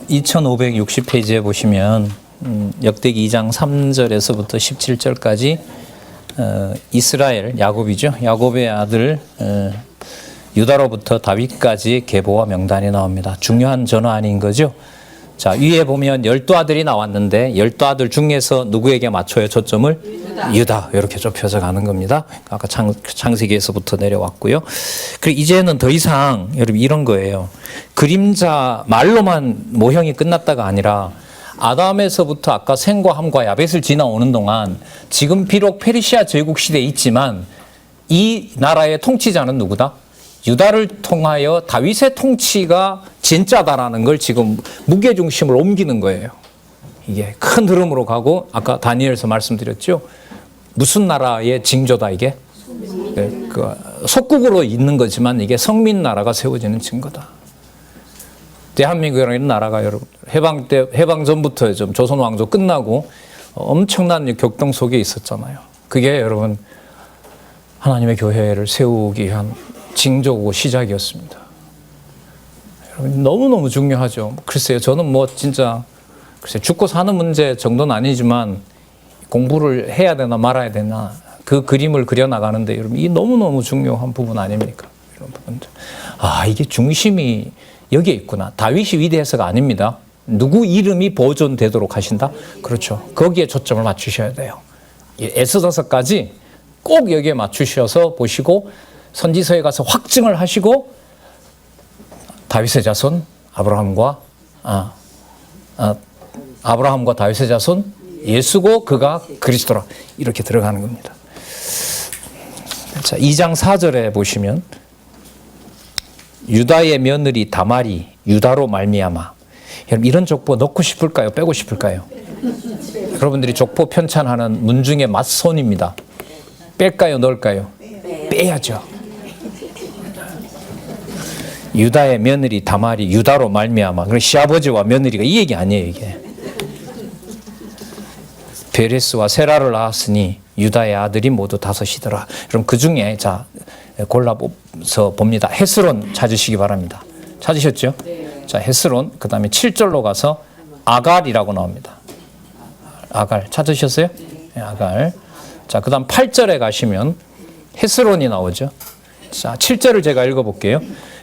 2560페이지에 보시면 역대기 2장 3절에서부터 17절까지 이스라엘, 야곱이죠. 야곱의 아들 유다로부터 다윗까지 계보와 명단이 나옵니다. 중요한 전환인 거죠. 자, 위에 보면 12아들이 나왔는데 12아들 중에서 누구에게 맞춰요? 초점을? 유다. 이렇게 좁혀져 가는 겁니다. 아까 창세기에서부터 내려왔고요. 그리고 이제는 더 이상 여러분 이런 거예요. 그림자 말로만 모형이 끝났다가 아니라 아담에서부터 아까 셈과 함과 야벳을 지나오는 동안 지금 비록 페르시아 제국 시대에 있지만 이 나라의 통치자는 누구다? 유다를 통하여 다윗의 통치가 진짜다라는 걸 지금 무게중심을 옮기는 거예요. 이게 큰 흐름으로 가고 아까 다니엘서 말씀드렸죠. 무슨 나라의 징조다 이게? 네, 그 속국으로 있는 거지만 이게 성민 나라가 세워지는 증거다. 대한민국이라는 나라가 여러분 해방 때 해방 전부터 좀 조선 왕조 끝나고 엄청난 격동 속에 있었잖아요. 그게 여러분 하나님의 교회를 세우기 위한 징조고 시작이었습니다. 여러분 너무너무 중요하죠. 글쎄요, 저는 뭐 진짜 글쎄 죽고 사는 문제 정도는 아니지만 공부를 해야 되나 말아야 되나 그 그림을 그려나가는데 여러분 이 너무너무 중요한 부분 아닙니까? 이런 부분들. 아, 이게 중심이 여기에 있구나. 다윗이 위대해서가 아닙니다. 누구 이름이 보존되도록 하신다? 그렇죠. 거기에 초점을 맞추셔야 돼요. 에스더서까지 꼭 여기에 맞추셔서 보시고 선지서에 가서 확증을 하시고 다윗의 자손 아브라함과 다윗의 자손 예수고 그가 그리스도라 이렇게 들어가는 겁니다. 자, 2장 4절에 보시면 유다의 며느리 다말이 유다로 말미암아. 여러분 이런 족보 넣고 싶을까요? 빼고 싶을까요? 여러분들이 족보 편찬하는 문중의 맛손입니다. 뺄까요? 넣을까요? 빼야죠. 유다의 며느리 다말이 유다로 말미암아. 그럼 시아버지와 며느리가 이 얘기 아니에요, 이게. 베레스와 세라를 낳았으니 유다의 아들이 모두 5이더라. 그럼 그 중에 자 골라서 봅니다. 헤스론 찾으시기 바랍니다. 찾으셨죠? 네. 자, 헤스론 그다음에 7절로 가서 아갈이라고 나옵니다. 아갈 찾으셨어요? 네, 아갈. 자, 그다음 8절에 가시면 헤스론이 나오죠. 자, 7절을 제가 읽어볼게요.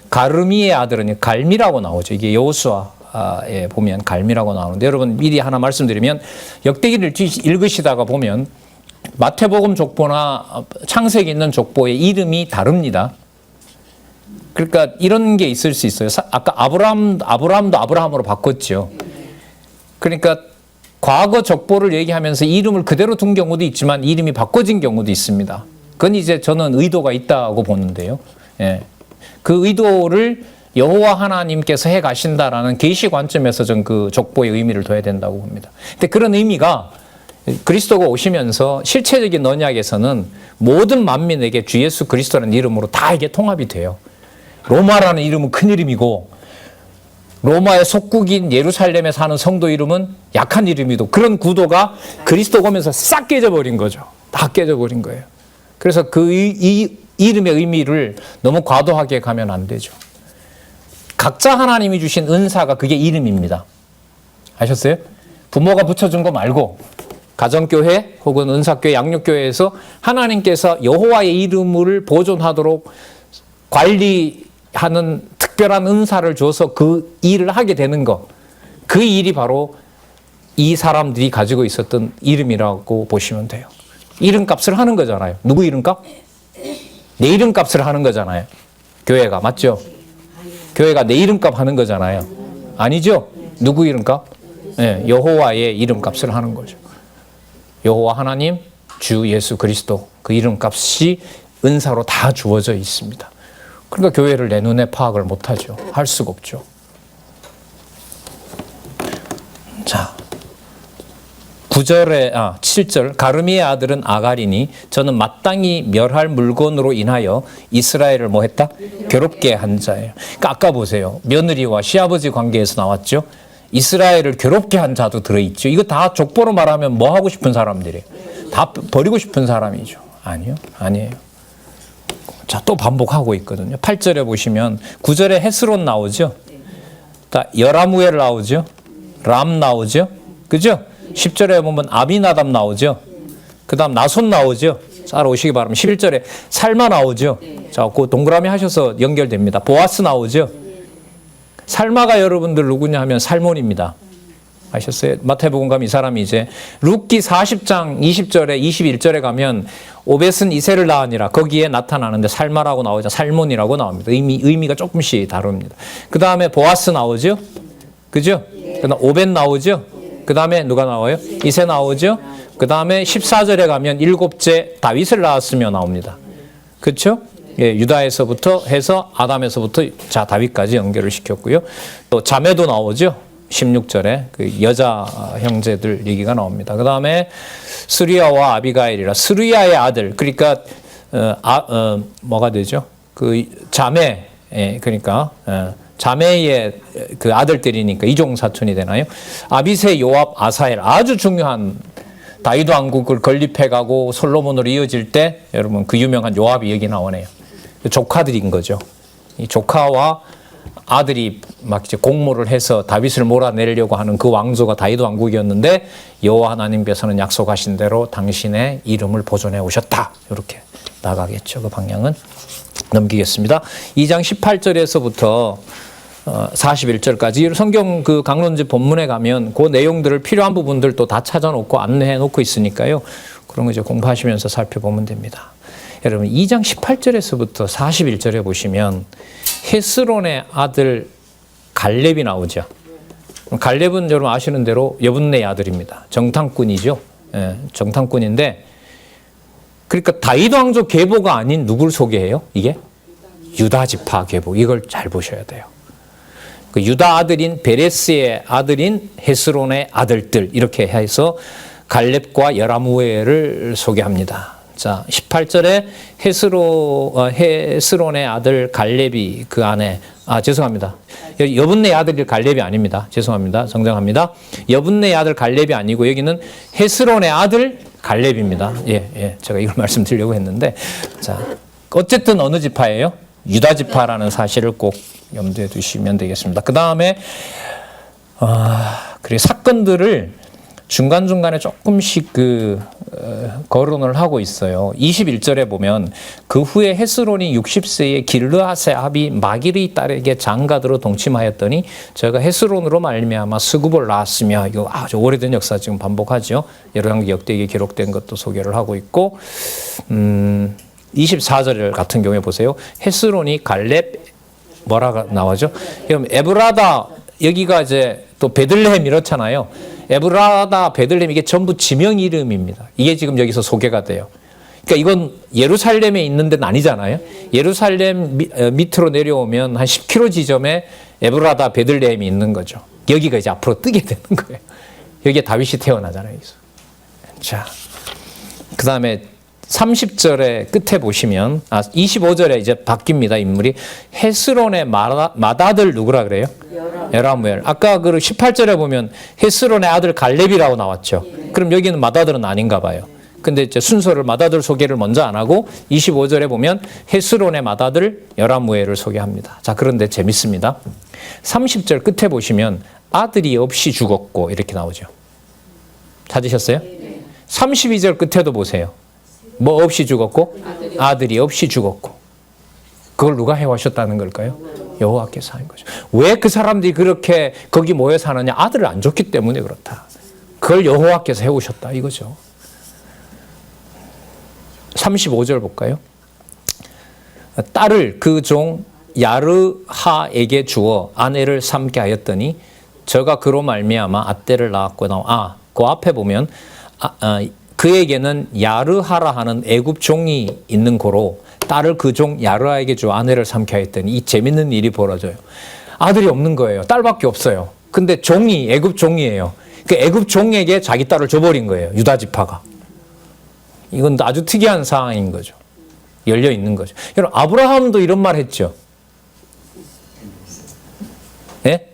가르미의 아들은 갈미라고 나오죠. 이게 여호수아에 보면 갈미라고 나오는데 여러분 미리 하나 말씀드리면 역대기를 읽으시다가 보면 마태복음 족보나 창세기 있는 족보의 이름이 다릅니다. 그러니까 이런 게 있을 수 있어요. 아까 아브라함도 아브라함으로 바꿨죠. 그러니까 과거 족보를 얘기하면서 이름을 그대로 둔 경우도 있지만 이름이 바꿔진 경우도 있습니다. 그건 이제 저는 의도가 있다고 보는데요. 예. 그 의도를 여호와 하나님께서 해 가신다라는 계시 관점에서 전 그 족보의 의미를 둬야 된다고 봅니다. 근데 그런 의미가 그리스도가 오시면서 실체적인 언약에서는 모든 만민에게 주 예수 그리스도라는 이름으로 다 이게 통합이 돼요. 로마라는 이름은 큰 이름이고 로마의 속국인 예루살렘에 사는 성도 이름은 약한 이름이고 그런 구도가 그리스도가 오면서 싹 깨져버린 거죠. 다 깨져버린 거예요. 그래서 이 이름의 의미를 너무 과도하게 가면 안 되죠. 각자 하나님이 주신 은사가 그게 이름입니다. 아셨어요? 부모가 붙여준 거 말고 가정교회 혹은 은사교회, 양육교회에서 하나님께서 여호와의 이름을 보존하도록 관리하는 특별한 은사를 줘서 그 일을 하게 되는 것. 그 일이 바로 이 사람들이 가지고 있었던 이름이라고 보시면 돼요. 이름값을 하는 거잖아요. 누구 이름값? 내 이름값을 하는 거잖아요. 교회가. 맞죠? 교회가 내 이름값 하는 거잖아요. 아니죠? 누구 이름값? 네, 여호와의 이름값을 하는 거죠. 여호와 하나님, 주 예수 그리스도 그 이름값이 은사로 다 주어져 있습니다. 그러니까 교회를 내 눈에 파악을 못하죠. 할 수가 없죠. 자, 7절 가르미의 아들은 아갈이니 저는 마땅히 멸할 물건으로 인하여 이스라엘을 뭐 했다? 괴롭게 한 자예요. 그러니까 아까 보세요. 며느리와 시아버지 관계에서 나왔죠. 이스라엘을 괴롭게 한 자도 들어있죠. 이거 다 족보로 말하면 뭐 하고 싶은 사람들이에요? 다 버리고 싶은 사람이죠. 아니요. 아니에요. 자, 또 반복하고 있거든요. 8절에 보시면 9절에 헤스론 나오죠. 여라무엘 나오죠. 람 나오죠. 그죠? 10절에 보면 아비나답 나오죠. 그 다음 나손 나오죠. 따라오시기 바랍니다. 11절에 살마 나오죠. 자, 그 동그라미 하셔서 연결됩니다. 보아스 나오죠. 살마가 여러분들 누구냐 하면 살몬입니다. 아셨어요? 마태복음 가면 이 사람이 이제 룻기 40장 20절에 21절에 가면 오벳은 이새를 낳으니라 거기에 나타나는데 살마라고 나오죠. 살몬이라고 나옵니다. 의미가 조금씩 다릅니다. 그 다음에 보아스 나오죠. 그죠? 그 다음 오벳 나오죠. 그 다음에 누가 나와요? 이새 나오죠. 그 다음에 14절에 가면 일곱째 다윗을 낳았으며 나옵니다. 그렇죠? 예, 유다에서부터 해서 아담에서부터 자 다윗까지 연결을 시켰고요. 또 자매도 나오죠. 16절에 그 여자 형제들 얘기가 나옵니다. 그 다음에 스루야와 아비가일이라 스루야의 아들 그러니까 뭐가 되죠? 그 자매 그러니까 자매의 그 아들들이니까 이종 사촌이 되나요? 아비새, 요압, 아사엘 아주 중요한 다윗 왕국을 건립해가고 솔로몬으로 이어질 때 여러분 그 유명한 요압이 여기 나오네요. 조카들인 거죠. 이 조카와 아들이 막 이제 공모를 해서 다윗을 몰아내려고 하는 그 왕조가 다윗 왕국이었는데 여호와 하나님께서는 약속하신 대로 당신의 이름을 보존해 오셨다. 이렇게 나가겠죠. 그 방향은 넘기겠습니다. 2장 18절에서부터 41절까지 성경 그 강론집 본문에 가면 그 내용들을 필요한 부분들 또 다 찾아놓고 안내해 놓고 있으니까요. 그런 거 이제 공부하시면서 살펴보면 됩니다. 여러분 2장 18절에서부터 41절에 보시면 헤스론의 아들 갈렙이 나오죠. 갈렙은 여러분 아시는 대로 여분네 아들입니다. 정탐꾼이죠. 예, 정탐꾼인데 그러니까 다윗 왕조 계보가 아닌 누굴 소개해요? 이게 유다 지파 계보. 이걸 잘 보셔야 돼요. 그 유다 아들인 베레스의 아들인 헤스론의 아들들 이렇게 해서 갈렙과 여라무엘을 소개합니다. 자, 18절에 헤스론의 아들 갈렙이 그 안에 죄송합니다. 여분네 아들이 갈렙이 아닙니다. 죄송합니다. 정정합니다. 여분네 아들 갈렙이 아니고 여기는 헤스론의 아들 갈렙입니다. 예, 제가 이걸 말씀드리려고 했는데 자, 어쨌든 어느 지파예요? 유다 지파라는 사실을 꼭 염두에 두시면 되겠습니다. 그 다음에 그리고 사건들을 중간중간에 조금씩 거론을 하고 있어요. 21절에 보면 그 후에 헤스론이 60세에 길르앗의 아비 마길의 딸에게 장가들어 동침하였더니 저가 헤스론으로 말미암아 스굽을 낳았으며 이거 아주 오래된 역사 지금 반복하죠. 열왕기 역대기에 기록된 것도 소개를 하고 있고 24절 같은 경우에 보세요. 헤스론이 갈렙 뭐라가 나오죠? 그럼 에브라다 여기가 이제 또 베들레헴 이렇잖아요. 에브라다 베들레헴 이게 전부 지명 이름입니다. 이게 지금 여기서 소개가 돼요. 그러니까 이건 예루살렘에 있는 데는 아니잖아요. 예루살렘 밑으로 내려오면 한 10km 지점에 에브라다 베들레헴이 있는 거죠. 여기가 이제 앞으로 뜨게 되는 거예요. 여기에 다윗이 태어나잖아요. 여기서. 자, 그 다음에 30절의 끝에 보시면 25절에 이제 바뀝니다. 인물이 헤스론의 맏아들 누구라 그래요? 여라무엘. 아까 그 18절에 보면 헤스론의 아들 갈렙이라고 나왔죠. 그럼 여기는 맏아들은 아닌가 봐요. 근데 이제 순서를 맏아들 소개를 먼저 안 하고 25절에 보면 헤스론의 맏아들 여라무엘을 소개합니다. 자, 그런데 재밌습니다. 30절 끝에 보시면 아들이 없이 죽었고 이렇게 나오죠. 찾으셨어요? 32절 끝에도 보세요. 뭐 없이 죽었고? 아들이 없이 죽었고. 그걸 누가 해오셨다는 걸까요? 여호와께서 한 거죠. 왜 그 사람들이 그렇게 거기 모여 사느냐? 아들을 안 줬기 때문에 그렇다. 그걸 여호와께서 해오셨다 이거죠. 35절 볼까요? 딸을 그 종 야르하에게 주어 아내를 삼게 하였더니 저가 그로 말미암아 앗대를 낳았고 그 앞에 보면 그에게는 야르하라 하는 애굽 종이 있는 고로 딸을 그 종 야르하에게 주어 아내를 삼게 하였더니 이 재밌는 일이 벌어져요. 아들이 없는 거예요. 딸밖에 없어요. 근데 종이 애굽 종이에요. 그 애굽 종에게 자기 딸을 줘버린 거예요. 유다 지파가. 이건 아주 특이한 상황인 거죠. 열려 있는 거죠. 여러분 아브라함도 이런 말 했죠. 예?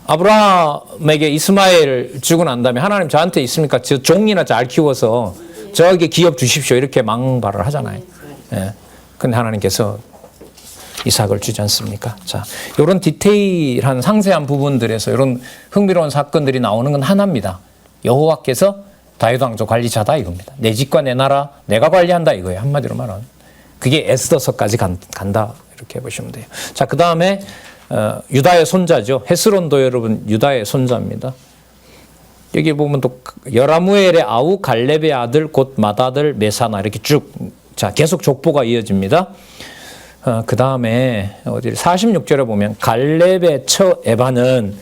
아브라함에게 이스마엘 주고 난 다음에 하나님 저한테 있습니까? 저 종이나 잘 키워서 저에게 기업 주십시오. 이렇게 망발을 하잖아요. 예. 근데 하나님께서 이삭을 주지 않습니까? 자, 이런 디테일한 상세한 부분들에서 이런 흥미로운 사건들이 나오는 건 하나입니다. 여호와께서 다윗 왕조 관리자다 이겁니다. 내 집과 내 나라 내가 관리한다 이거예요. 한마디로 말하면. 그게 에스더서까지 간다 이렇게 보시면 돼요. 자, 그 다음에 유다의 손자죠. 헤스론도 여러분 유다의 손자입니다. 여기 보면 또 여라무엘의 아우 갈렙의 아들 곧 맏아들 메사나 이렇게 쭉 자 계속 족보가 이어집니다. 그 다음에 어디 46절에 보면 갈렙의 처 에바는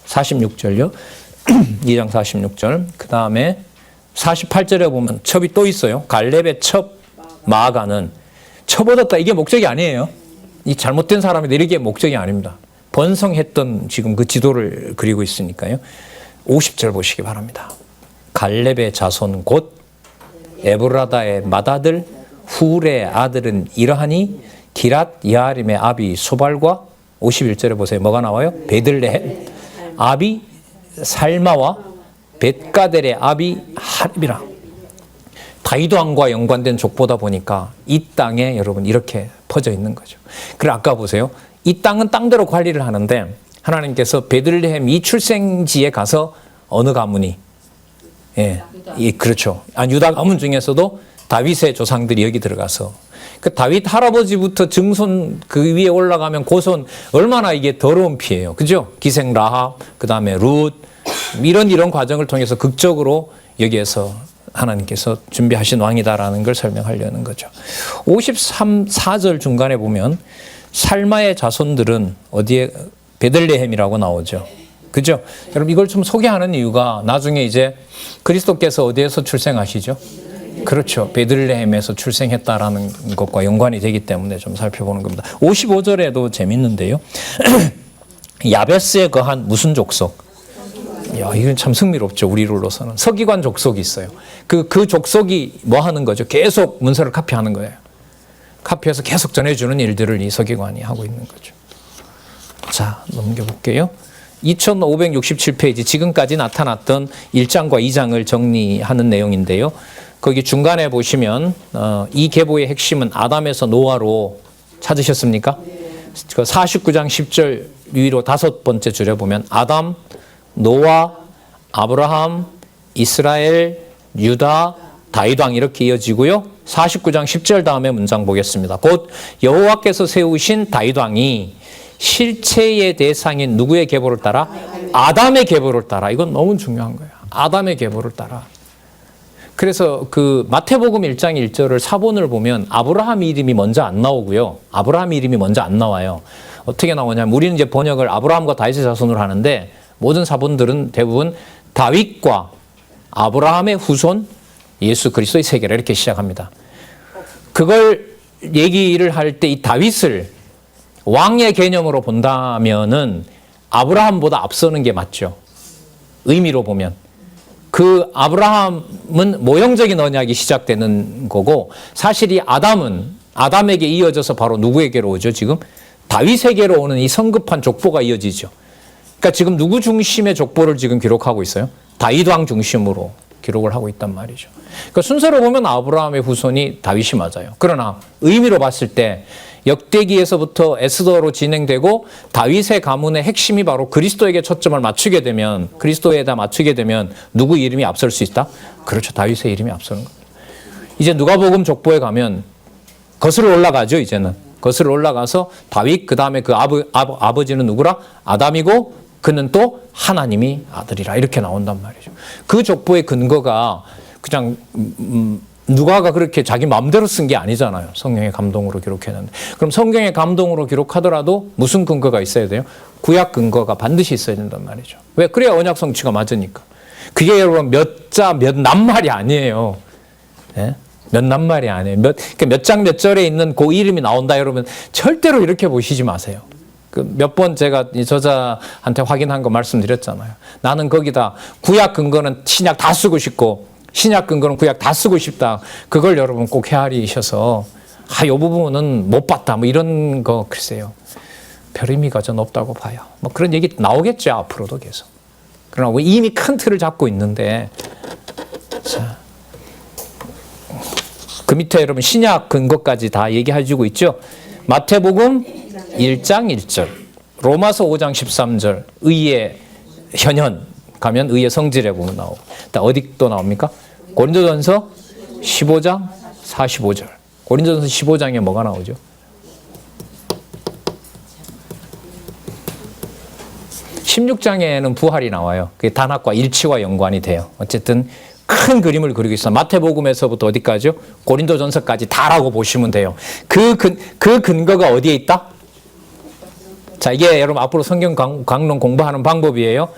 46절요. 2장 46절. 그 다음에 48절에 보면 첩이 또 있어요. 갈렙의 첩 마아가는 첩 얻었다. 이게 목적이 아니에요. 이 잘못된 사람이 이게 목적이 아닙니다. 번성했던 지금 그 지도를 그리고 있으니까요. 50절 보시기 바랍니다. 갈렙의 자손 곧 에브라다의 맏아들 훌의 아들은 이러하니 기랏 야아림의 아비 소발과 51절에 보세요. 뭐가 나와요? 베들레헴 아비 살마와 벳가델의 아비 하립이라. 다윗 왕과 연관된 족보다 보니까 이 땅에 여러분 이렇게 퍼져 있는 거죠. 그래 아까 보세요. 이 땅은 땅대로 관리를 하는데 하나님께서 베들레헴 이 출생지에 가서 어느 가문이 그렇죠. 유다 가문 중에서도 다윗의 조상들이 여기 들어가서 그 다윗 할아버지부터 증손 그 위에 올라가면 고손 얼마나 이게 더러운 피예요. 그죠? 기생 라합, 그 다음에 룻 이런 과정을 통해서 극적으로 여기에서 하나님께서 준비하신 왕이다라는 걸 설명하려는 거죠. 53절 중간에 보면 살마의 자손들은 어디에 베들레헴이라고 나오죠. 그죠? 여러분 이걸 좀 소개하는 이유가 나중에 이제 그리스도께서 어디에서 출생하시죠? 그렇죠. 베들레헴에서 출생했다라는 것과 연관이 되기 때문에 좀 살펴보는 겁니다. 55절에도 재밌는데요. 야베스에 거한 무슨 족속? 야, 이건 참 흥미롭죠. 우리로서는. 서기관 족속이 있어요. 그 족속이 뭐 하는 거죠? 계속 문서를 카피하는 거예요. 카피해서 계속 전해주는 일들을 이 서기관이 하고 있는 거죠. 자, 넘겨볼게요. 2567페이지 지금까지 나타났던 1장과 2장을 정리하는 내용인데요. 거기 중간에 보시면 이 계보의 핵심은 아담에서 노아로 찾으셨습니까? 49장 10절 위로 5번째 줄에 보면 아담, 노아, 아브라함, 이스라엘, 유다, 다윗 왕 이렇게 이어지고요. 49장 10절 다음에 문장 보겠습니다. 곧 여호와께서 세우신 다윗 왕이 실체의 대상인 누구의 계보를 따라? 아담의 계보를 따라. 이건 너무 중요한 거예요. 아담의 계보를 따라. 그래서 그 마태복음 1장 1절을 사본을 보면 아브라함 이름이 먼저 안 나오고요. 아브라함 이름이 먼저 안 나와요. 어떻게 나오냐면 우리는 이제 번역을 아브라함과 다윗의 자손으로 하는데 모든 사본들은 대부분 다윗과 아브라함의 후손 예수 그리스도의 세계라 이렇게 시작합니다. 그걸 얘기를 할 때 이 다윗을 왕의 개념으로 본다면은 아브라함보다 앞서는 게 맞죠. 의미로 보면. 그 아브라함은 모형적인 언약이 시작되는 거고 사실 이 아담에게 이어져서 바로 누구에게로 오죠? 지금 다윗에게로 오는 이 성급한 족보가 이어지죠. 그러니까 지금 누구 중심의 족보를 지금 기록하고 있어요? 다윗 왕 중심으로 기록을 하고 있단 말이죠. 그러니까 순서로 보면 아브라함의 후손이 다윗이 맞아요. 그러나 의미로 봤을 때 역대기에서부터 에스더로 진행되고 다윗의 가문의 핵심이 바로 그리스도에게 초점을 맞추게 되면 그리스도에다 맞추게 되면 누구 이름이 앞설 수 있다? 그렇죠. 다윗의 이름이 앞서는 겁니다. 이제 누가복음 족보에 가면 거슬러 올라가죠. 이제는 거슬러 올라가서 다윗 그 다음에 그 아버지는 누구라? 아담이고 그는 또 하나님이 아들이라 이렇게 나온단 말이죠. 그 족보의 근거가 그냥 누가가 그렇게 자기 마음대로 쓴 게 아니잖아요. 성경의 감동으로 기록했는데. 그럼 성경의 감동으로 기록하더라도 무슨 근거가 있어야 돼요? 구약 근거가 반드시 있어야 된단 말이죠. 왜? 그래야 언약 성취가 맞으니까. 그게 여러분 몇 낱말이 아니에요. 네? 몇 낱말이 아니에요. 몇 장 몇 절에 있는 그 이름이 나온다 여러분 절대로 이렇게 보시지 마세요. 몇 번 제가 이 저자한테 확인한 거 말씀드렸잖아요. 나는 거기다 구약 근거는 신약 다 쓰고 싶고 신약 근거는 구약 다 쓰고 싶다. 그걸 여러분 꼭 헤아리셔서 이 부분은 못 봤다. 뭐 이런 거 글쎄요. 별 의미가 전 없다고 봐요. 뭐 그런 얘기 나오겠죠. 앞으로도 계속. 그러나 이미 큰 틀을 잡고 있는데 자, 그 밑에 여러분 신약 근거까지 다 얘기해주고 있죠. 마태복음 1장 1절, 로마서 5장 13절, 의의 현현 가면 의의 성질에 보면 나오고, 어디 또 나옵니까? 고린도전서 15장 45절. 고린도전서 15장에 뭐가 나오죠? (16장에는) 부활이 나와요. 그게 단합과 일치와 연관이 돼요. 어쨌든 큰 그림을 그리고 있어. 마태복음에서부터 어디까지요? 고린도전서까지 다라고 보시면 돼요. 그 근거가 어디에 있다? 자, 이게 여러분 앞으로 성경 강론 공부하는 방법이에요.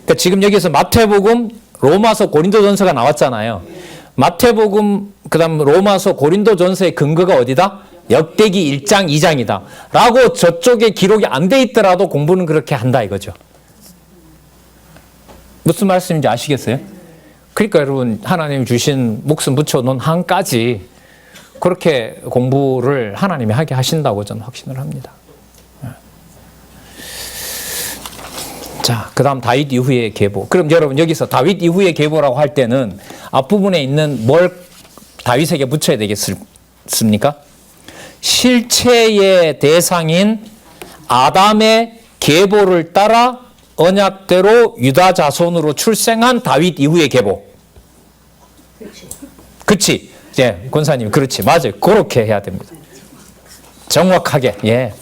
그러니까 지금 여기서 마태복음, 로마서, 고린도전서가 나왔잖아요. 마태복음, 그다음 로마서, 고린도전서의 근거가 어디다? 역대기 1장, 2장이다. 라고 저쪽에 기록이 안 돼 있더라도 공부는 그렇게 한다 이거죠. 무슨 말씀인지 아시겠어요? 그러니까 여러분, 하나님이 주신 목숨 붙여놓은 한까지 그렇게 공부를 하나님이 하게 하신다고 저는 확신을 합니다. 자, 그 다음 다윗 이후의 계보. 그럼 여러분 여기서 다윗 이후의 계보라고 할 때는 앞부분에 있는 뭘 다윗에게 붙여야 되겠습니까? 실체의 대상인 아담의 계보를 따라 언약대로 유다 자손으로 출생한 다윗 이후의 계보. 그렇지. 예, 권사님, 그렇지. 맞아요. 그렇게 해야 됩니다. 정확하게. 예.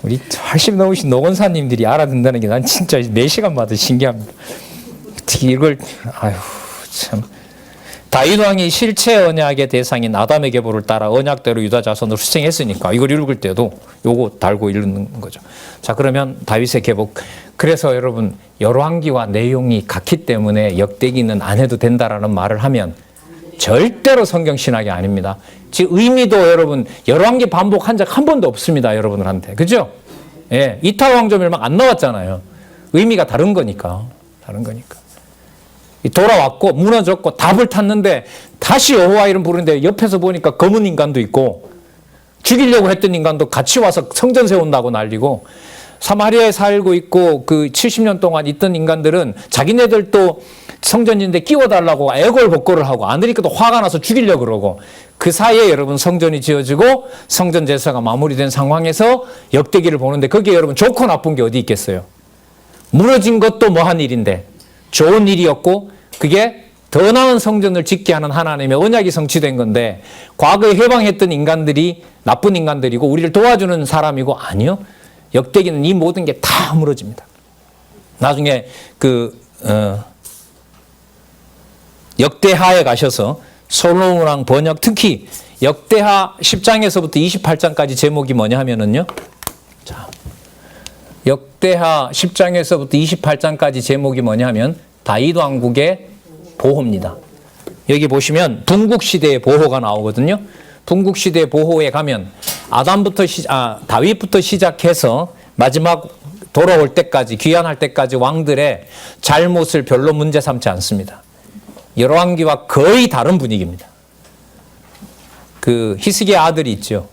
우리 훨씬 넘으신 노건사님들이 알아듣는다는 게 난 진짜 4시간마다 신기합니다. 특히 이걸, 아유, 참. 다윗 왕이 실체 언약의 대상인 아담의 계보를 따라 언약대로 유다 자손으로 출생했으니까 이걸 읽을 때도 요거 달고 읽는 거죠. 자, 그러면 다윗의 계보. 그래서 여러분, 열왕기와 내용이 같기 때문에 역대기는 안 해도 된다라는 말을 하면 절대로 성경신학이 아닙니다. 지금 의미도 여러분, 열왕기 반복한 적 한 번도 없습니다. 여러분들한테. 그죠? 예. 이탈 왕조멸망 안 나왔잖아요. 의미가 다른 거니까. 다른 거니까. 돌아왔고, 무너졌고, 다 불탔는데, 다시 여호와 이름 부르는데, 옆에서 보니까 검은 인간도 있고, 죽이려고 했던 인간도 같이 와서 성전 세운다고 난리고, 사마리아에 살고 있고, 그 70년 동안 있던 인간들은 자기네들도 성전인데 끼워달라고 애걸복걸을 하고, 안 되니까 또 화가 나서 죽이려고 그러고, 그 사이에 여러분 성전이 지어지고, 성전 제사가 마무리된 상황에서 역대기를 보는데, 거기에 여러분 좋고 나쁜 게 어디 있겠어요? 무너진 것도 뭐한 일인데, 좋은 일이었고, 그게 더 나은 성전을 짓게 하는 하나님의 언약이 성취된 건데, 과거에 해방했던 인간들이 나쁜 인간들이고 우리를 도와주는 사람이고, 아니요. 역대기는 이 모든 게 다 무너집니다. 나중에 역대하에 가셔서 솔로몬 왕 번역, 특히 역대하 10장에서부터 28장까지 제목이 뭐냐 하면은요. 자, 역대하 10장에서부터 28장까지 제목이 뭐냐 하면 다윗 왕국의 보호입니다. 여기 보시면 분국 시대의 보호가 나오거든요. 분국 시대의 보호에 가면 다윗부터 시작해서 마지막 돌아올 때까지, 귀환할 때까지 왕들의 잘못을 별로 문제 삼지 않습니다. 열왕기와 거의 다른 분위기입니다. 그 히스기야 아들이 있죠.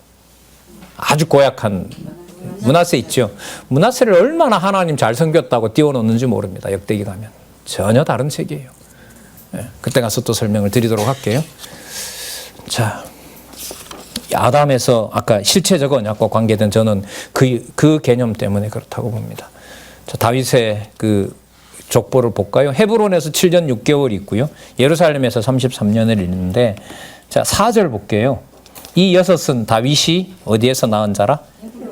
아주 고약한 므낫세 있죠. 므낫세를 얼마나 하나님 잘 섬겼다고 띄워놓는지 모릅니다. 역대기 가면. 전혀 다른 책이에요. 네, 그때 가서 또 설명을 드리도록 할게요. 자, 아담에서 아까 실체적 언약과 관계된 저는 그 개념 때문에 그렇다고 봅니다. 자, 다윗의 그 족보를 볼까요? 헤브론에서 7년 6개월 있고요. 예루살렘에서 33년을 있는데, 자, 4절 볼게요. 이 6은 다윗이 어디에서 낳은 자라?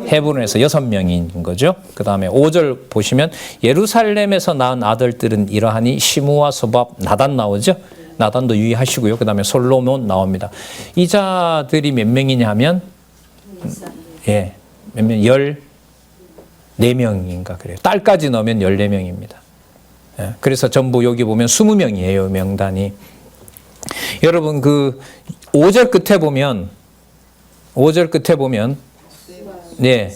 헤브론에서 6명인 거죠. 그 다음에 5절 보시면 예루살렘에서 낳은 아들들은 이러하니 시므와 소밥, 나단 나오죠. 나단도 유의하시고요. 그 다음에 솔로몬 나옵니다. 이 자들이 몇 명이냐 하면 예, 몇 명? 14명인가 그래요. 딸까지 넣으면 14명입니다. 예, 그래서 전부 여기 보면 20명이에요. 명단이. 여러분 그 5절 끝에 보면 네,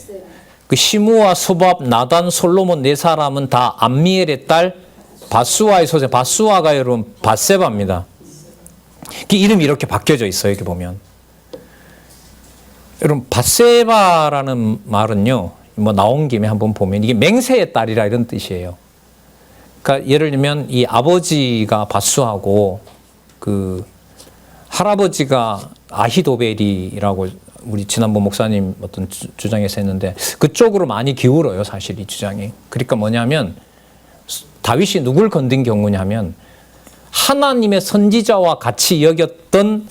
그 시므와 소밥, 나단, 솔로몬 네 사람은 다 암미엘의 딸 바수아의 소생. 바수아가 여러분 밧세바입니다. 그 이름이 이렇게 바뀌어져 있어요. 이렇게 보면. 여러분 밧세바라는 말은요. 뭐 나온 김에 한번 보면 이게 맹세의 딸이라 이런 뜻이에요. 그러니까 예를 들면 이 아버지가 바수아고 그 할아버지가 아히도벨이라고 우리 지난번 목사님 어떤 주장에서 했는데 그쪽으로 많이 기울어요, 사실 이 주장이. 그러니까 뭐냐면 다윗이 누굴 건든 경우냐면 하나님의 선지자와 같이 여겼던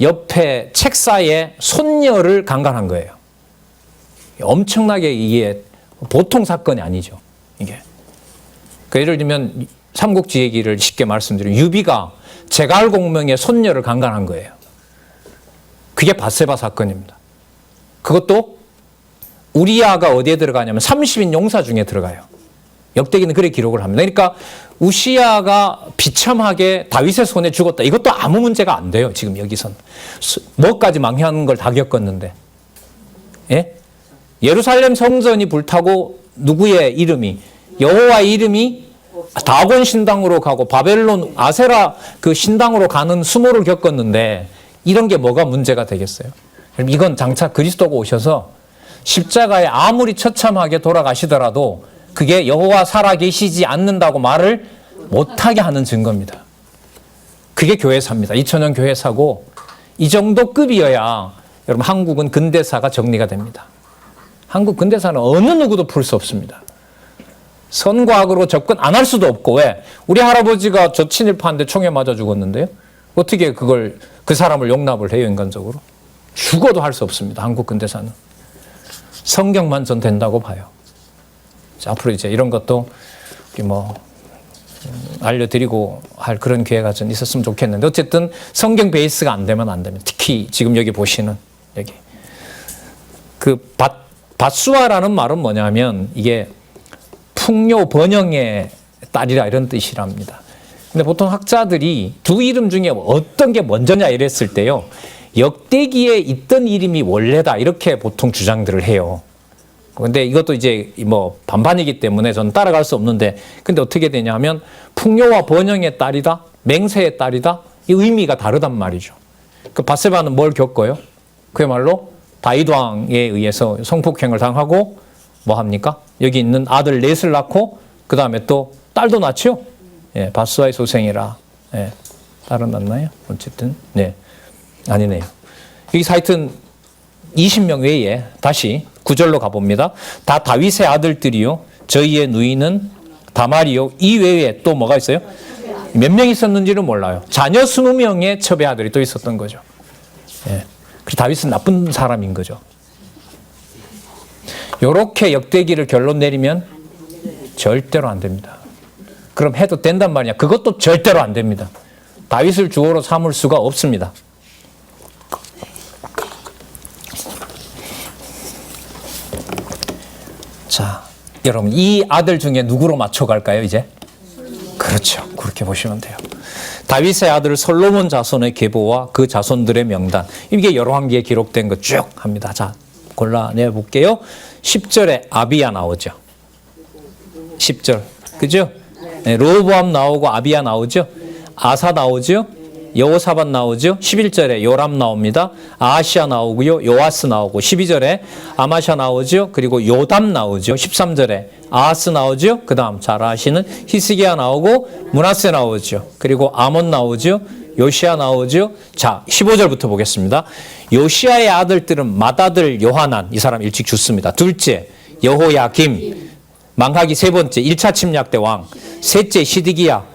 옆에 책사의 손녀를 강간한 거예요. 엄청나게 이게 보통 사건이 아니죠, 이게. 그 예를 들면 삼국지 얘기를 쉽게 말씀드리면 유비가 제갈공명의 손녀를 강간한 거예요. 그게 밧세바 사건입니다. 그것도 우리아가 어디에 들어가냐면 30인 용사 중에 들어가요. 역대기는 그렇게 기록을 합니다. 그러니까 우시아가 비참하게 다윗의 손에 죽었다. 이것도 아무 문제가 안 돼요. 지금 여기선. 뭐까지 망하는 걸 다 겪었는데. 예? 예루살렘 성전이 불타고 누구의 이름이 여호와의 이름이 다곤 신당으로 가고 바벨론 아세라 그 신당으로 가는 수모를 겪었는데 이런 게 뭐가 문제가 되겠어요? 이건 장차 그리스도가 오셔서 십자가에 아무리 처참하게 돌아가시더라도 그게 여호와 살아계시지 않는다고 말을 못하게 하는 증거입니다. 그게 교회사입니다. 2000년 교회사고 이 정도 급이어야 여러분 한국은 근대사가 정리가 됩니다. 한국 근대사는 어느 누구도 풀 수 없습니다. 선과학으로 접근 안 할 수도 없고. 왜? 우리 할아버지가 저 친일파한테 총에 맞아 죽었는데요. 어떻게 그걸 그 사람을 용납을 해요, 인간적으로? 죽어도 할 수 없습니다. 한국 근대사는. 성경만 전 된다고 봐요. 자, 앞으로 이제 이런 것도 우리 알려드리고 할 그런 기회가 좀 있었으면 좋겠는데 어쨌든 성경 베이스가 안 되면 안 됩니다. 특히 지금 여기 보시는 여기 그 밧수아라는 말은 뭐냐면 이게 풍요 번영의 딸이라 이런 뜻이랍니다. 근데 보통 학자들이 두 이름 중에 어떤 게 먼저냐 이랬을 때요. 역대기에 있던 이름이 원래다 이렇게 보통 주장들을 해요. 근데 이것도 이제 반반이기 때문에 저는 따라갈 수 없는데 근데 어떻게 되냐면 풍요와 번영의 딸이다, 맹세의 딸이다 이 의미가 다르단 말이죠. 그 밧세바는 뭘 겪어요? 그야말로 다윗 왕에 의해서 성폭행을 당하고 뭐 합니까? 여기 있는 아들 넷을 낳고 그 다음에 또 딸도 낳죠. 예, 밧수아의 소생이라. 예, 딸은 낳나요? 어쨌든 네, 아니네요. 이 사이트는 20명 외에 다시 9절로 가봅니다. 다 다윗의 아들들이요. 저희의 누이는 다말이요. 이 외에 또 뭐가 있어요? 몇 명 있었는지는 몰라요. 자녀 20명의 첩의 아들이 또 있었던 거죠. 예. 그래서 다윗은 나쁜 사람인 거죠. 이렇게 역대기를 결론 내리면 절대로 안 됩니다. 그럼 해도 된단 말이냐? 그것도 절대로 안 됩니다. 다윗을 주어로 삼을 수가 없습니다. 자, 여러분 이 아들 중에 누구로 맞춰갈까요 이제? 그렇죠. 그렇게 보시면 돼요. 다윗의 아들 솔로몬 자손의 계보와 그 자손들의 명단. 이게 열왕기에 기록된 거 쭉 합니다. 자, 골라내 볼게요. 10절에 아비야 나오죠. 10절. 그죠? 네, 르호보암 나오고 아비야 나오죠. 아사 나오죠. 여호사밧 나오죠. 11절에 요람 나옵니다. 아하시아 나오고요. 요아스 나오고 12절에 아마샤 나오죠. 그리고 요담 나오죠. 13절에 아하스 나오죠. 그 다음 잘 아시는 히스기야 나오고 므낫세 나오죠. 그리고 아몬 나오죠. 요시야 나오죠. 자, 15절부터 보겠습니다. 요시야의 아들들은 맏아들 요하난, 이 사람 일찍 죽습니다. 둘째 여호야김, 망하기 세 번째 1차 침략 때 왕, 셋째 시드기야,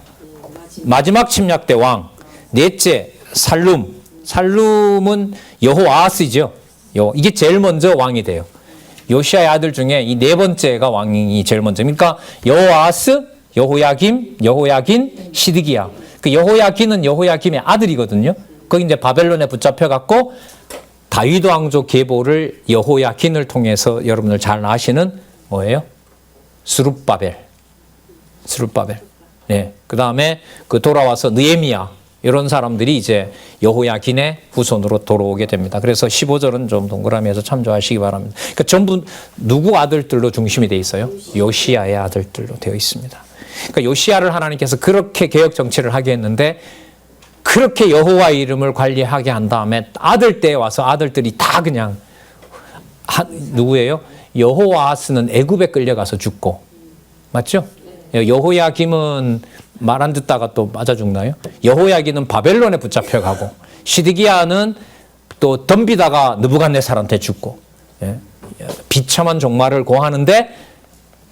마지막 침략 때 왕, 넷째 살룸. 살룸은 여호아스죠. 이게 제일 먼저 왕이 돼요. 요시아의 아들 중에 이 네 번째가 왕이 제일 먼저. 그러니까 여호아스, 여호야김, 여호야긴, 시드기야. 그 여호야긴은 여호야김의 아들이거든요. 거기 이제 바벨론에 붙잡혀 갖고 다윗 왕조 계보를 여호야긴을 통해서 여러분들 잘 아시는 뭐예요? 스룹바벨. 네. 그다음에 그 돌아와서 느헤미야 이런 사람들이 이제 여호야긴의 후손으로 돌아오게 됩니다. 그래서 15절은 좀 동그라미 해서 참조하시기 바랍니다. 그러니까 전부 누구 아들들로 중심이 되어 있어요? 요시야의 아들들로 되어 있습니다. 그러니까 요시야를 하나님께서 그렇게 개혁 정치를 하게 했는데 그렇게 여호와의 이름을 관리하게 한 다음에 아들 때에 와서 아들들이 다 그냥 누구예요? 여호아스는 애굽에 끌려가서 죽고 맞죠? 여호야김은 말 안 듣다가 또 맞아 죽나요? 여호야김은 바벨론에 붙잡혀가고 시드기야는 또 덤비다가 느부갓네살한테 죽고, 예? 비참한 종말을 고하는데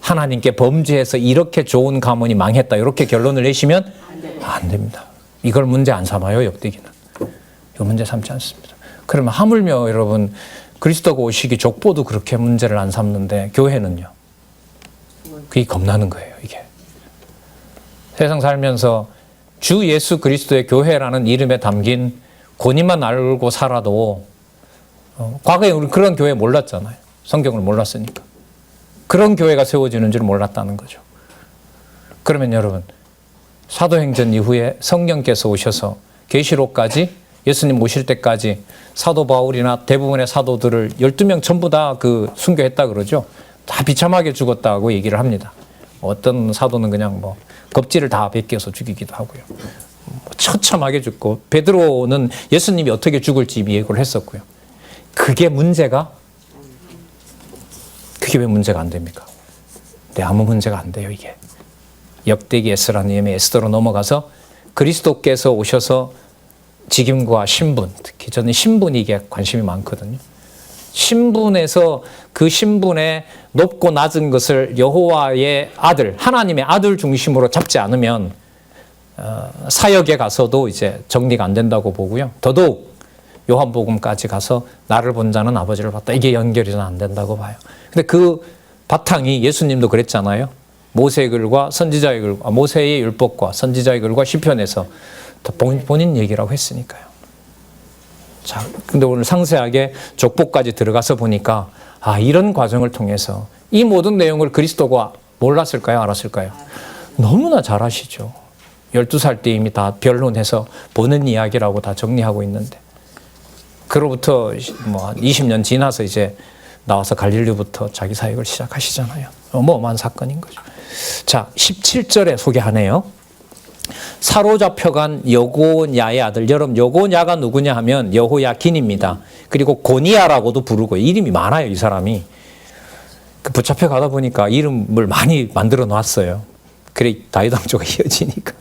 하나님께 범죄해서 이렇게 좋은 가문이 망했다, 이렇게 결론을 내시면 안 됩니다. 이걸 문제 안 삼아요, 역대기는. 이거 문제 삼지 않습니다. 그러면 하물며 여러분, 그리스도가 오시기 족보도 그렇게 문제를 안 삼는데 교회는요? 그게 겁나는 거예요, 이게. 세상 살면서 주 예수 그리스도의 교회라는 이름에 담긴 권위만 알고 살아도 과거에 우리 그런 교회 몰랐잖아요. 성경을 몰랐으니까. 그런 교회가 세워지는 줄 몰랐다는 거죠. 그러면 여러분, 사도행전 이후에 성령께서 오셔서 계시록까지 예수님 오실 때까지 사도 바울이나 대부분의 사도들을 12명 전부 다 그 순교했다 그러죠. 다 비참하게 죽었다고 얘기를 합니다. 어떤 사도는 그냥 뭐 겁질을 다 벗겨서 죽이기도 하고요. 처참하게 죽고, 베드로는 예수님이 어떻게 죽을지 예고를 했었고요. 그게 문제가, 그게 왜 문제가 안 됩니까? 네, 아무 문제가 안 돼요, 이게. 역대기 에스라는 이름의 에스더로 넘어가서 그리스도께서 오셔서 직임과 신분, 특히 저는 신분이 이게 관심이 많거든요. 신분에서 그 신분의 높고 낮은 것을 여호와의 아들, 하나님의 아들 중심으로 잡지 않으면 사역에 가서도 이제 정리가 안 된다고 보고요. 더더욱 요한복음까지 가서 나를 본 자는 아버지를 봤다, 이게 연결이 안 된다고 봐요. 근데 그 바탕이 예수님도 그랬잖아요. 모세의 글과 선지자의 글, 모세의 율법과 선지자의 글과 시편에서 본인 얘기라고 했으니까요. 자, 근데 오늘 상세하게 족보까지 들어가서 보니까 이런 과정을 통해서 이 모든 내용을 그리스도가 몰랐을까요? 알았을까요? 너무나 잘 아시죠. 12살 때 이미 다 변론해서 보는 이야기라고 다 정리하고 있는데, 그로부터 뭐 20년 지나서 이제 나와서 갈릴리부터 자기 사역을 시작하시잖아요. 어마어마한 사건인 거죠. 자, 17절에 소개하네요. 사로잡혀간 여고냐의 아들. 여러분, 여고냐가 누구냐 하면 여호야긴입니다. 그리고 고니야라고도 부르고, 이름이 많아요, 이 사람이. 붙잡혀 가다 보니까 이름을 많이 만들어 놨어요. 그래 다윗 왕조가 이어지니까.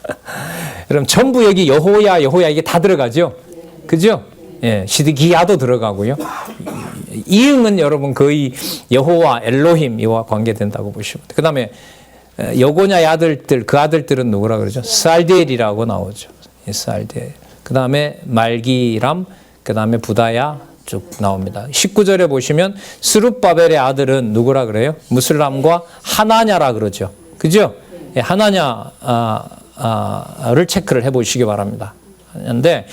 여러분, 전부 여기 여호야 이게 다 들어가죠? 그죠? 예, 시드기야도 들어가고요. 이응은 여러분 거의 여호와 엘로힘 이와 관계된다고 보시면 돼요. 그 다음에 여고냐의 아들들, 그 아들들은 누구라 그러죠? 살디엘이라고 나오죠. 살디엘. 그 다음에 말기람, 그 다음에 부다야 쭉 나옵니다. 19절에 보시면 스룹바벨의 아들은 누구라 그래요? 무슬람과 하나냐라 그러죠. 그죠? 예, 하나냐를 체크를 해보시기 바랍니다. 근데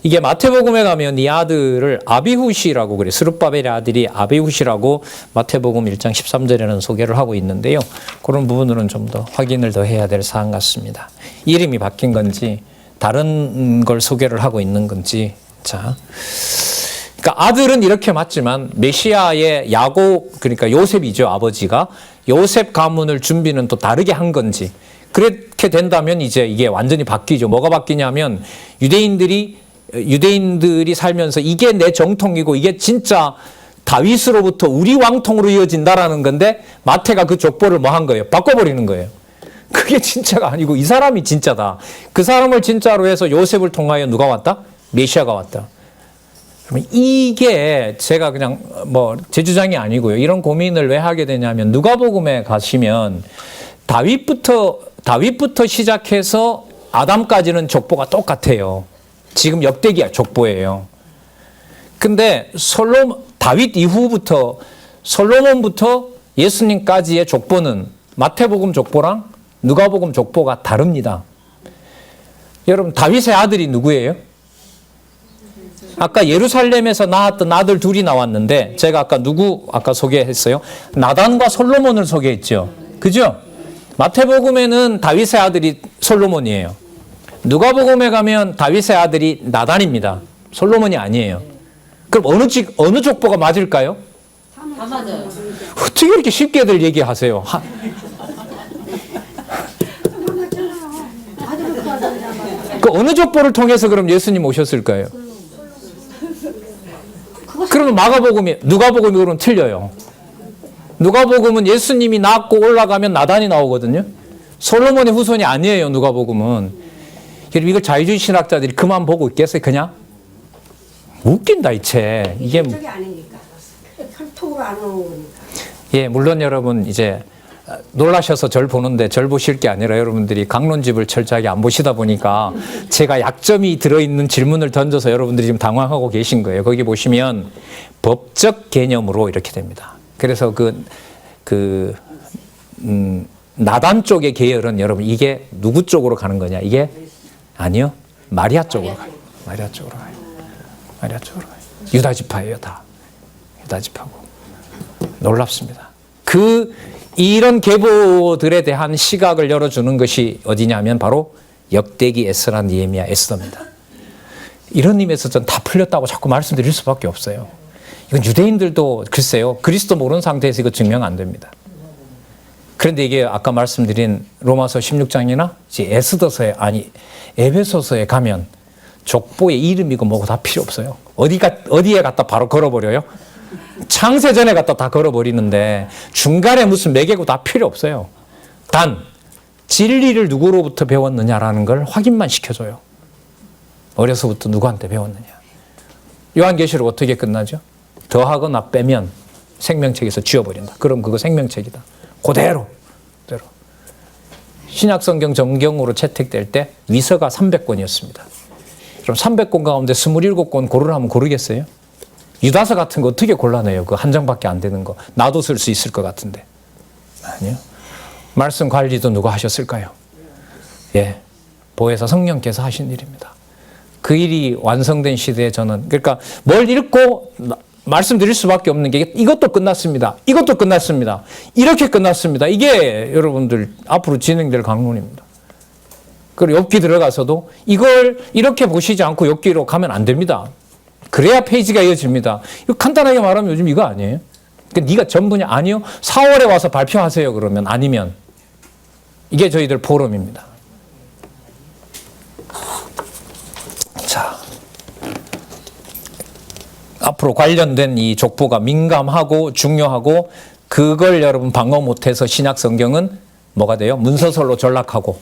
이게 마태복음에 가면 이 아들을 아비훗이라고 그래요. 스룹바벨의 아들이 아비훗이라고 마태복음 1장 13절에는 소개를 하고 있는데요. 그런 부분들은 좀 더 확인을 더 해야 될 사안 같습니다. 이름이 바뀐 건지 다른 걸 소개를 하고 있는 건지. 자, 그러니까 아들은 이렇게 맞지만 메시아의 야곱, 그러니까 요셉이죠, 아버지가 요셉 가문을 준비는 또 다르게 한 건지. 그렇게 된다면 이제 이게 완전히 바뀌죠. 뭐가 바뀌냐면 유대인들이 살면서 이게 내 정통이고 이게 진짜 다윗으로부터 우리 왕통으로 이어진다라는 건데, 마태가 그 족보를 뭐 한 거예요? 바꿔버리는 거예요. 그게 진짜가 아니고 이 사람이 진짜다. 그 사람을 진짜로 해서 요셉을 통하여 누가 왔다? 메시아가 왔다. 그러면 이게 제가 그냥 뭐 제 주장이 아니고요. 이런 고민을 왜 하게 되냐면, 누가복음에 가시면 다윗부터 시작해서 아담까지는 족보가 똑같아요. 지금 역대기야 족보예요. 근데 다윗 이후부터 솔로몬부터 예수님까지의 족보는 마태복음 족보랑 누가복음 족보가 다릅니다. 여러분, 다윗의 아들이 누구예요? 아까 예루살렘에서 낳았던 아들 둘이 나왔는데, 제가 아까 소개했어요? 나단과 솔로몬을 소개했죠. 그죠? 마태복음에는 다윗의 아들이 솔로몬이에요. 누가복음에 가면 다윗의 아들이 나단입니다. 솔로몬이 아니에요. 그럼 어느 족보가 맞을까요? 다 맞아요. 어떻게 이렇게 쉽게들 얘기하세요? 그 어느 족보를 통해서 그럼 예수님 오셨을까요? 그러면 누가복음이 그럼 틀려요. 누가복음은 예수님이 낳고 올라가면 나단이 나오거든요. 솔로몬의 후손이 아니에요, 누가복음은. 여러분, 이걸 자유주의 신학자들이 그만 보고 있겠어요, 그냥? 웃긴다 이 책. 이게 그쪽이 아니니까 혈통으로 안 오는 거니까. 예, 물론 여러분 이제 놀라셔서 절 보는데 절 보실 게 아니라 여러분들이 강론집을 철저하게 안 보시다 보니까 제가 약점이 들어있는 질문을 던져서 여러분들이 지금 당황하고 계신 거예요. 거기 보시면 법적 개념으로 이렇게 됩니다. 그래서 나단 쪽의 계열은 여러분 이게 누구 쪽으로 가는 거냐? 이게 아니요. 마리아 쪽으로 가요. 마리아 쪽으로 가요. 마리아 쪽으로 가요. 유다 지파예요, 다. 유다 지파고. 놀랍습니다. 이런 계보들에 대한 시각을 열어주는 것이 어디냐면 바로 역대기, 에스라, 느헤미야, 에스더입니다. 이런 의미에서 전 다 풀렸다고 자꾸 말씀드릴 수밖에 없어요. 이건 유대인들도 글쎄요, 그리스도 모르는 상태에서 이거 증명 안 됩니다. 그런데 이게 아까 말씀드린 로마서 16장이나 에스더서에, 아니 에베소서에 가면 족보의 이름이고 뭐고 다 필요 없어요. 어디에 갖다 바로 걸어버려요? 창세전에 갖다 다 걸어버리는데 중간에 무슨 매개고 다 필요 없어요. 단 진리를 누구로부터 배웠느냐라는 걸 확인만 시켜줘요. 어려서부터 누구한테 배웠느냐. 요한계시록 어떻게 끝나죠? 더하거나 빼면 생명책에서 지워버린다. 그럼 그거 생명책이다. 그대로. 신약성경 정경으로 채택될 때 위서가 300권이었습니다. 그럼 300권 가운데 27권 고르라면 고르겠어요? 유다서 같은 거 어떻게 골라내요? 그 한 장밖에 안 되는 거. 나도 쓸 수 있을 것 같은데. 아니요. 말씀 관리도 누가 하셨을까요? 예. 보혜사 성령께서 하신 일입니다. 그 일이 완성된 시대에 저는, 그러니까 뭘 읽고 말씀드릴 수밖에 없는 게 이것도 끝났습니다. 이것도 끝났습니다. 이렇게 끝났습니다. 이게 여러분들 앞으로 진행될 강론입니다. 그리고 욥기 들어가서도 이걸 이렇게 보시지 않고 욥기로 가면 안 됩니다. 그래야 페이지가 이어집니다. 이거 간단하게 말하면 요즘 이거 아니에요? 그러니까 네가 전부냐? 아니요. 4월에 와서 발표하세요. 그러면 아니면 이게 저희들 포럼입니다. 자, 앞으로 관련된 이 족보가 민감하고 중요하고 그걸 여러분 방어 못해서 신약 성경은 뭐가 돼요? 문서설로 전락하고.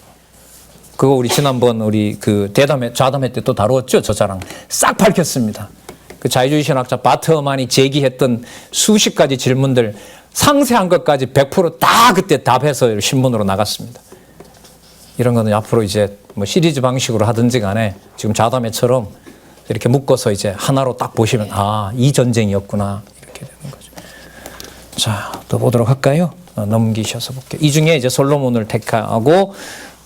그거 우리 지난번 우리 그 좌담회 때 또 다루었죠? 저 자랑 싹 밝혔습니다. 그 자유주의 신학자 바트어만이 제기했던 수십 가지 질문들 상세한 것까지 100% 다 그때 답해서 신문으로 나갔습니다. 이런 거는 앞으로 이제 뭐 시리즈 방식으로 하든지 간에 지금 좌담회처럼 이렇게 묶어서 이제 하나로 딱 보시면 아, 이 전쟁이었구나 이렇게 되는 거죠. 자, 또 보도록 할까요? 넘기셔서 볼게요. 이 중에 이제 솔로몬을 택하고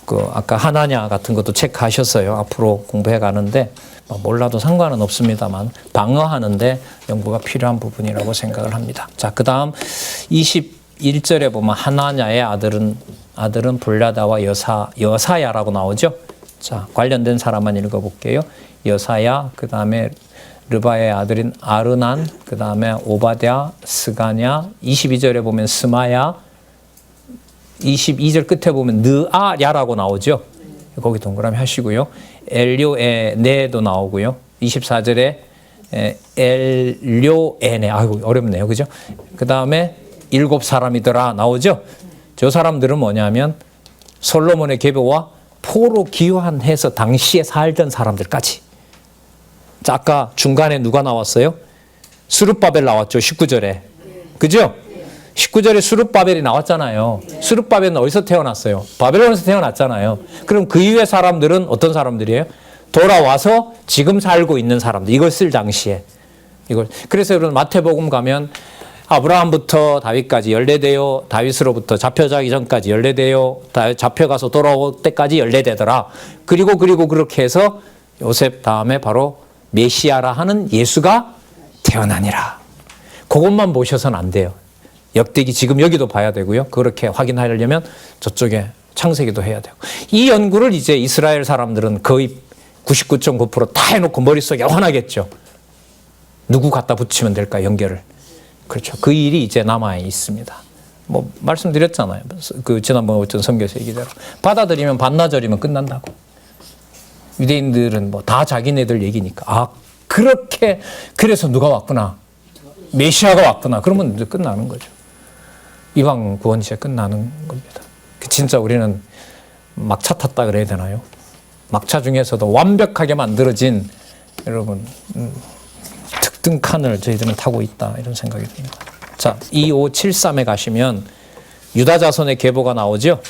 그 아까 하나냐 같은 것도 체크하셨어요. 앞으로 공부해 가는데 뭐 몰라도 상관은 없습니다만 방어하는데 연구가 필요한 부분이라고 생각을 합니다. 자, 그다음 21절에 보면 하나냐의 아들은 불라다와 여사야라고 나오죠. 자, 관련된 사람만 읽어볼게요. 여사야, 그 다음에 르바의 아들인 아르난, 그 다음에 오바댜, 스가냐, 22절에 보면 스마야, 22절 끝에 보면 느아야라고 나오죠. 거기 동그라미 하시고요. 엘료에네도 나오고요. 24절에 엘료에네, 아이고 어렵네요, 그죠? 그 다음에 7사람이더라 나오죠. 저 사람들은 뭐냐면 솔로몬의 계보와 포로 귀환해서 당시에 살던 사람들까지. 자, 아까 중간에 누가 나왔어요? 스룹바벨 나왔죠, 19절에. 그죠? 19절에 스룹바벨이 나왔잖아요. 스룹바벨은 어디서 태어났어요? 바벨론에서 태어났잖아요. 그럼 그 이후의 사람들은 어떤 사람들이에요? 돌아와서 지금 살고 있는 사람들. 이걸 쓸 당시에. 그래서 여러분 마태복음 가면 아브라함부터 다윗까지 연례되어 다윗으로부터 잡혀가기 전까지 연례되어 잡혀가서 돌아올 때까지 연례되더라. 그리고 그렇게 해서 요셉 다음에 바로 메시아라 하는 예수가 태어나니라. 그것만 보셔서는 안 돼요. 역대기 지금 여기도 봐야 되고요. 그렇게 확인하려면 저쪽에 창세기도 해야 되고. 이 연구를 이제 이스라엘 사람들은 거의 99.9% 다 해놓고 머릿속에 환하겠죠. 누구 갖다 붙이면 될까, 연결을. 그렇죠. 그 일이 이제 남아 있습니다. 뭐 말씀드렸잖아요. 그 지난번 어떤 선교에서 얘기대로 받아들이면 반나절이면 끝난다고. 유대인들은 뭐 다 자기네들 얘기니까 아, 그렇게 그래서 누가 왔구나, 메시아가 왔구나, 그러면 이제 끝나는 거죠. 이방 구원 이제 끝나는 겁니다. 진짜 우리는 막차 탔다 그래야 되나요? 막차 중에서도 완벽하게 만들어진 여러분 같은 칸을 저희들은 타고 있다 이런 생각이 듭니다. 자, 2573에 가시면 유다 자손의 계보가 나오죠.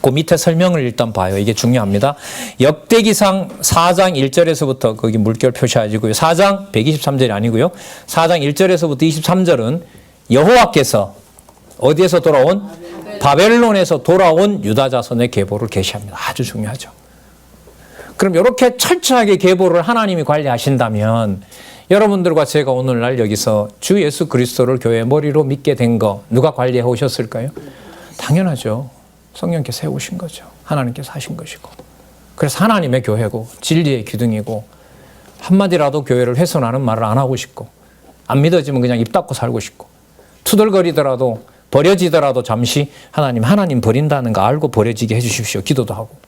그 밑에 설명을 일단 봐요. 이게 중요합니다. 역대기상 4장 1절에서부터 거기 물결 표시하시고요. 4장 123절이 아니고요. 4장 1절에서부터 23절은 여호와께서 어디에서 돌아온? 바벨론에서 돌아온 유다 자손의 계보를 계시합니다. 아주 중요하죠. 그럼 이렇게 철저하게 계보를 하나님이 관리하신다면 여러분들과 제가 오늘날 여기서 주 예수 그리스도를 교회 머리로 믿게 된 거 누가 관리해 오셨을까요? 당연하죠. 성령께서 세우신 거죠. 하나님께서 하신 것이고. 그래서 하나님의 교회고 진리의 기둥이고 한마디라도 교회를 훼손하는 말을 안 하고 싶고 안 믿어지면 그냥 입 닫고 살고 싶고 투덜거리더라도 버려지더라도 잠시 하나님 버린다는 거 알고 버려지게 해주십시오. 기도도 하고.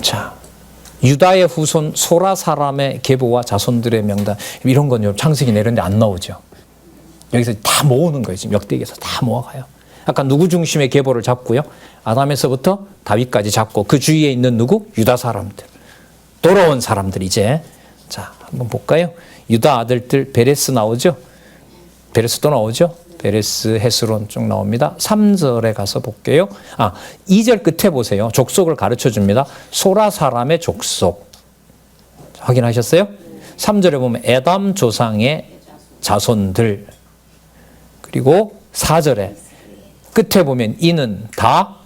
자, 유다의 후손 소라 사람의 계보와 자손들의 명단 이런 건 창세기 내렸는데 안 나오죠. 여기서 다 모으는 거예요. 지금 역대기에서 다 모아가요. 아까 누구 중심의 계보를 잡고요. 아담에서부터 다윗까지 잡고 그 주위에 있는 누구? 유다 사람들. 돌아온 사람들 이제. 자, 한번 볼까요? 유다 아들들 베레스 나오죠? 베레스 또 나오죠? 베레스, 헤스론 쭉 나옵니다. 3절에 가서 볼게요. 2절 끝에 보세요. 족속을 가르쳐 줍니다. 소라 사람의 족속. 확인하셨어요? 3절에 보면 에담 조상의 자손들. 그리고 4절에 끝에 보면 이는 다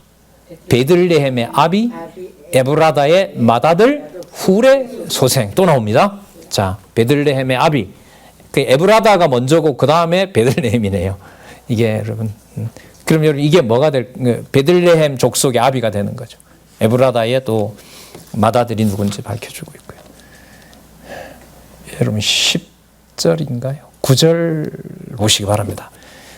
베들레헴의 아비, 에브라다의 맏아들, 훌의 소생. 또 나옵니다. 자, 베들레헴의 아비. 그 에브라다가 먼저고 그 다음에 베들레헴이네요. 이게 여러분, 그럼 여러분 이게 뭐가 베들레헴 족속의 아비가 되는 거죠. 에브라다의 또 맏아들이 누군지 밝혀주고 있고요. 여러분 10절인가요? 9절 보시기 바랍니다.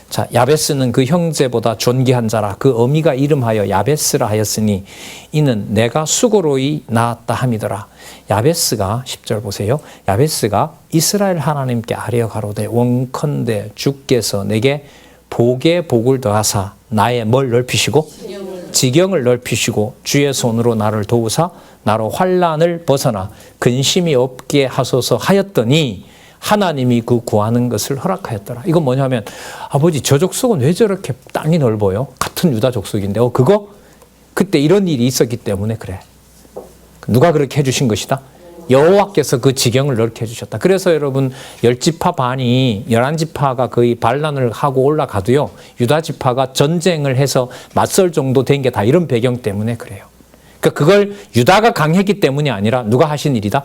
자, 야베스는 그 형제보다 존귀한 자라. 그 어미가 이름하여 야베스라 하였으니 이는 내가 수고로이 낳았다 함이더라. 야베스가 10절 보세요. 야베스가 이스라엘 하나님께 아뢰어 가로되 원컨대 주께서 내게 복에 복을 더하사 나의 뭘 넓히시고 지경을 넓히시고 주의 손으로 나를 도우사 나로 환난을 벗어나 근심이 없게 하소서 하였더니 하나님이 그 구하는 것을 허락하였더라. 이건 뭐냐면 아버지 저 족속은 왜 저렇게 땅이 넓어요? 같은 유다 족속인데 그거 그때 이런 일이 있었기 때문에 그래. 누가 그렇게 해주신 것이다? 여호와께서 그 지경을 넓게 해주셨다. 그래서 여러분 10지파 반이 11지파가 거의 반란을 하고 올라가도요. 유다 지파가 전쟁을 해서 맞설 정도 된 게 다 이런 배경 때문에 그래요. 그러니까 그걸 유다가 강했기 때문이 아니라 누가 하신 일이다?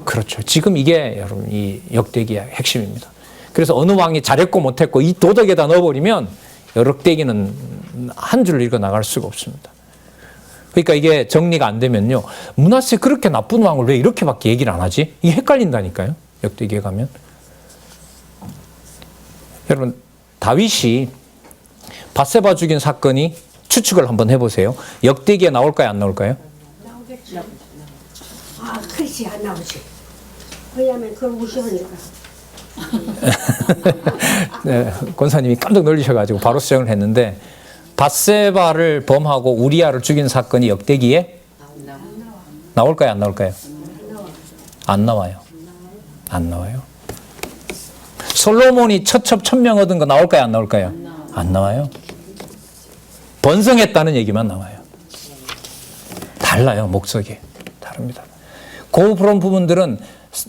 그렇죠. 지금 이게 여러분 이 역대기의 핵심입니다. 그래서 어느 왕이 잘했고 못했고 이 도덕에다 넣어버리면 역대기는 한 줄을 읽어 나갈 수가 없습니다. 그러니까 이게 정리가 안 되면요. 므낫세 그렇게 나쁜 왕을 왜 이렇게밖에 얘기를 안 하지? 이게 헷갈린다니까요. 역대기에 가면. 여러분 다윗이 밧세바 죽인 사건이 추측을 한번 해보세요. 역대기에 나올까요? 안 나올까요? 나오겠죠. 그렇지 안 나오지. 왜냐하면 그걸 무시하니까. 네, 권사님이 깜짝 놀라셔가지고 바로 수정을 했는데 밧세바를 범하고 우리아를 죽인 사건이 역대기에 나올까요? 안 나올까요? 안 나와요. 안 나와요. 솔로몬이 처첩 1000명 얻은 거 나올까요? 안 나올까요? 안 나와요. 번성했다는 얘기만 나와요. 달라요. 목적이 다릅니다. 그런 부분들은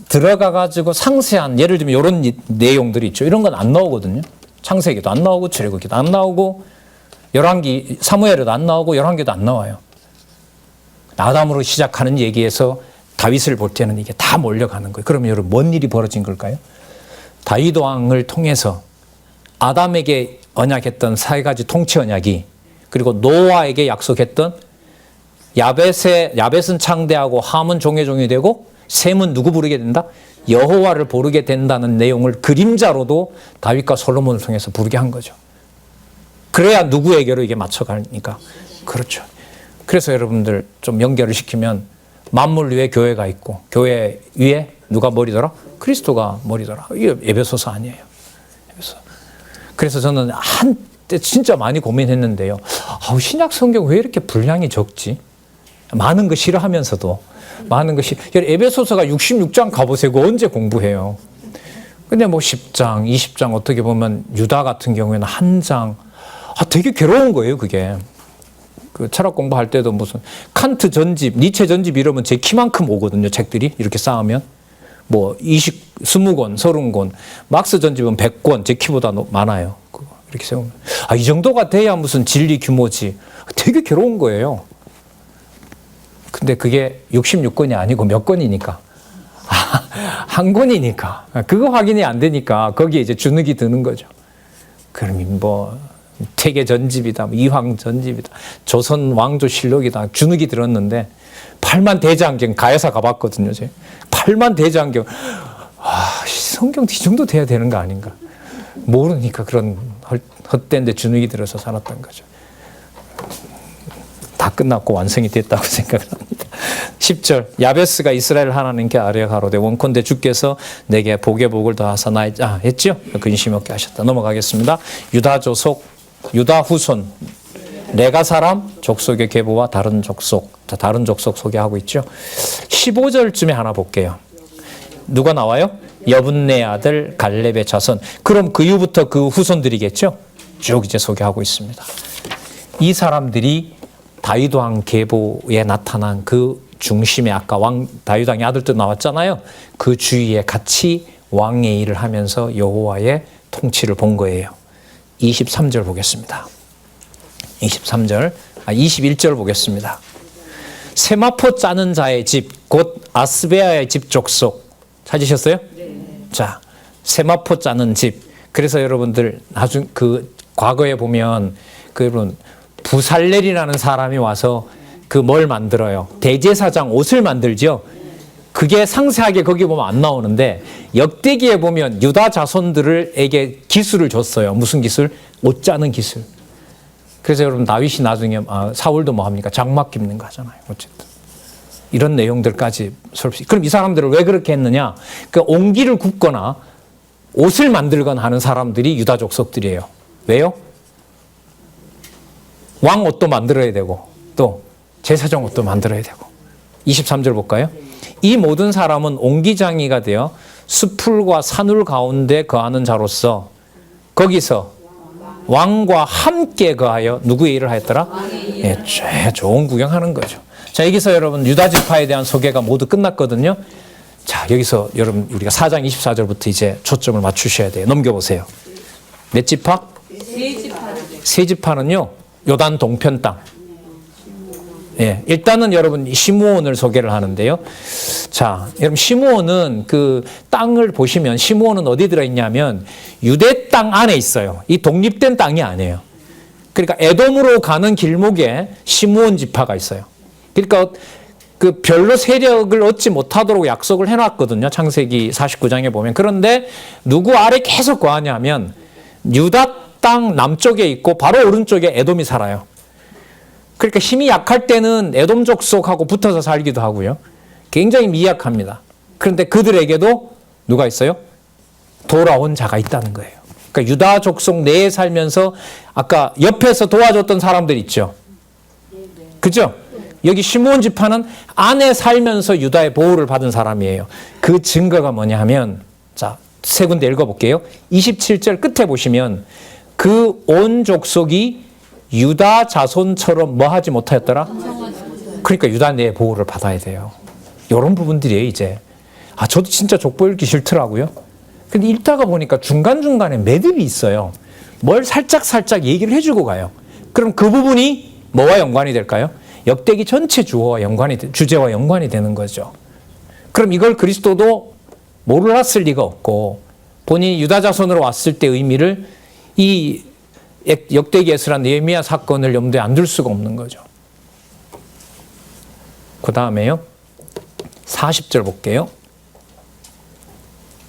들어가가지고 상세한 예를 들면 이런 내용들이 있죠. 이런 건 안 나오거든요. 창세기도 안 나오고 출애굽기도 안 나오고 열왕기 사무엘에도 안 나오고 열왕기도 안 나와요. 아담으로 시작하는 얘기에서 다윗을 볼 때는 이게 다 몰려가는 거예요. 그러면 여러분 뭔 일이 벌어진 걸까요? 다윗 왕을 통해서 아담에게 언약했던 4가지 통치 언약이 그리고 노아에게 약속했던 야벳은 창대하고 함은 종의 종이 되고 셈은 누구 부르게 된다? 여호와를 부르게 된다는 내용을 그림자로도 다윗과 솔로몬을 통해서 부르게 한 거죠. 그래야 누구에게로 이게 맞춰가니까. 그렇죠. 그래서 여러분들 좀 연결을 시키면 만물 위에 교회가 있고 교회 위에 누가 머리더라? 그리스도가 머리더라. 이게 에베소서 아니에요. 그래서 저는 한때 진짜 많이 고민했는데요. 신약 성경 왜 이렇게 분량이 적지? 많은 거 싫어하면서도 많은 것이. 에베소서가 66장 가보세요. 그거 언제 공부해요? 근데 뭐 10장, 20장 어떻게 보면 유다 같은 경우에는 한 장. 되게 괴로운 거예요, 그게. 그 철학 공부할 때도 무슨 칸트 전집, 니체 전집 이러면 제 키만큼 오거든요, 책들이. 이렇게 쌓으면. 뭐 20권, 30권. 막스 전집은 100권, 제 키보다 많아요. 이렇게 세우면. 이 정도가 돼야 무슨 진리 규모지. 되게 괴로운 거예요. 근데 그게 66권이 아니고 몇 권이니까. 한 권이니까. 그거 확인이 안 되니까 거기에 이제 주눅이 드는 거죠. 그럼 뭐 태계 전집이다, 이황 전집이다, 조선 왕조 실록이다. 주눅이 들었는데 8만 대장경 가야사 가봤거든요. 제가 8만 대장경. 성경 이 정도 돼야 되는 거 아닌가. 모르니까 그런 헛된데 주눅이 들어서 살았던 거죠. 다 끝났고 완성이 됐다고 생각을 합니다. 10절 야베스가 이스라엘 하나님께 아뢰어 가로되 원컨대 주께서 내게 복의 복을 더하사 나의 했죠? 근심 없게 하셨다. 넘어가겠습니다. 유다 조속, 유다 후손, 레가 사람, 족속의 계보와 다른 족속, 다른 족속 소개하고 있죠. 15절쯤에 하나 볼게요. 누가 나와요? 여분네 아들 갈렙의 자손. 그럼 그 이후부터 그 후손들이겠죠? 쭉 이제 소개하고 있습니다. 이 사람들이 다윗 왕 계보에 나타난 그 중심에 아까 다윗 왕의 아들도 나왔잖아요. 그 주위에 같이 왕의 일을 하면서 여호와의 통치를 본 거예요. 23절 보겠습니다. 21절 보겠습니다. 세마포 짜는 자의 집, 곧 아스베아의 집 족속. 찾으셨어요? 네. 자, 세마포 짜는 집. 그래서 여러분들 나중 과거에 보면 여러분 부살렐이라는 사람이 와서 뭘 만들어요? 대제사장 옷을 만들죠. 그게 상세하게 거기 보면 안 나오는데 역대기에 보면 유다 자손들에게 기술을 줬어요. 무슨 기술? 옷 짜는 기술. 그래서 여러분 다윗이 나중에 사울도 뭐 합니까? 장막 깁는 거 하잖아요. 어쨌든 이런 내용들까지 그럼 이 사람들을 왜 그렇게 했느냐? 옹기를 굽거나 옷을 만들거나 하는 사람들이 유다 족속들이에요. 왜요? 왕 옷도 만들어야 되고 또 제사장 옷도 만들어야 되고. 23절 볼까요? 이 모든 사람은 옹기장이가 되어 수풀과 산울 가운데 거하는 자로서 거기서 왕과 함께 거하여 누구의 일을 하였더라? 좋은 구경하는 거죠. 자, 여기서 여러분 유다 지파에 대한 소개가 모두 끝났거든요. 자, 여기서 여러분 우리가 4장 24절부터 이제 초점을 맞추셔야 돼요. 넘겨보세요. 몇 지파? 세 지파는요. 요단 동편 땅. 일단은 여러분 시므온을 소개를 하는데요. 자, 여러분 시므온은 그 땅을 보시면 시므온은 어디 들어있냐면 유대 땅 안에 있어요. 이 독립된 땅이 아니에요. 그러니까 에돔으로 가는 길목에 시므온 지파가 있어요. 그러니까 별로 세력을 얻지 못하도록 약속을 해놨거든요. 창세기 49장에 보면. 그런데 누구 아래 계속 거하냐면 유다 땅 남쪽에 있고 바로 오른쪽에 에돔이 살아요. 그러니까 힘이 약할 때는 에돔 족속하고 붙어서 살기도 하고요. 굉장히 미약합니다. 그런데 그들에게도 누가 있어요? 돌아온 자가 있다는 거예요. 그러니까 유다 족속 내에 살면서 아까 옆에서 도와줬던 사람들 있죠. 그죠? 여기 시므온 지파는 안에 살면서 유다의 보호를 받은 사람이에요. 그 증거가 뭐냐 하면 자, 세 군데 읽어볼게요. 27절 끝에 보시면 그 온 족속이 유다 자손처럼 뭐 하지 못하였더라? 그러니까 유다 내의 보호를 받아야 돼요. 이런 부분들이에요, 이제. 저도 진짜 족보 읽기 싫더라고요. 근데 읽다가 보니까 중간중간에 매듭이 있어요. 뭘 살짝 얘기를 해주고 가요. 그럼 그 부분이 뭐와 연관이 될까요? 역대기 전체 주제와 연관이 되는 거죠. 그럼 이걸 그리스도도 몰랐을 리가 없고 본인이 유다 자손으로 왔을 때 의미를 이 역대기 에스라 느헤미야 사건을 염두에 안 둘 수가 없는 거죠. 그 다음에요. 40절 볼게요.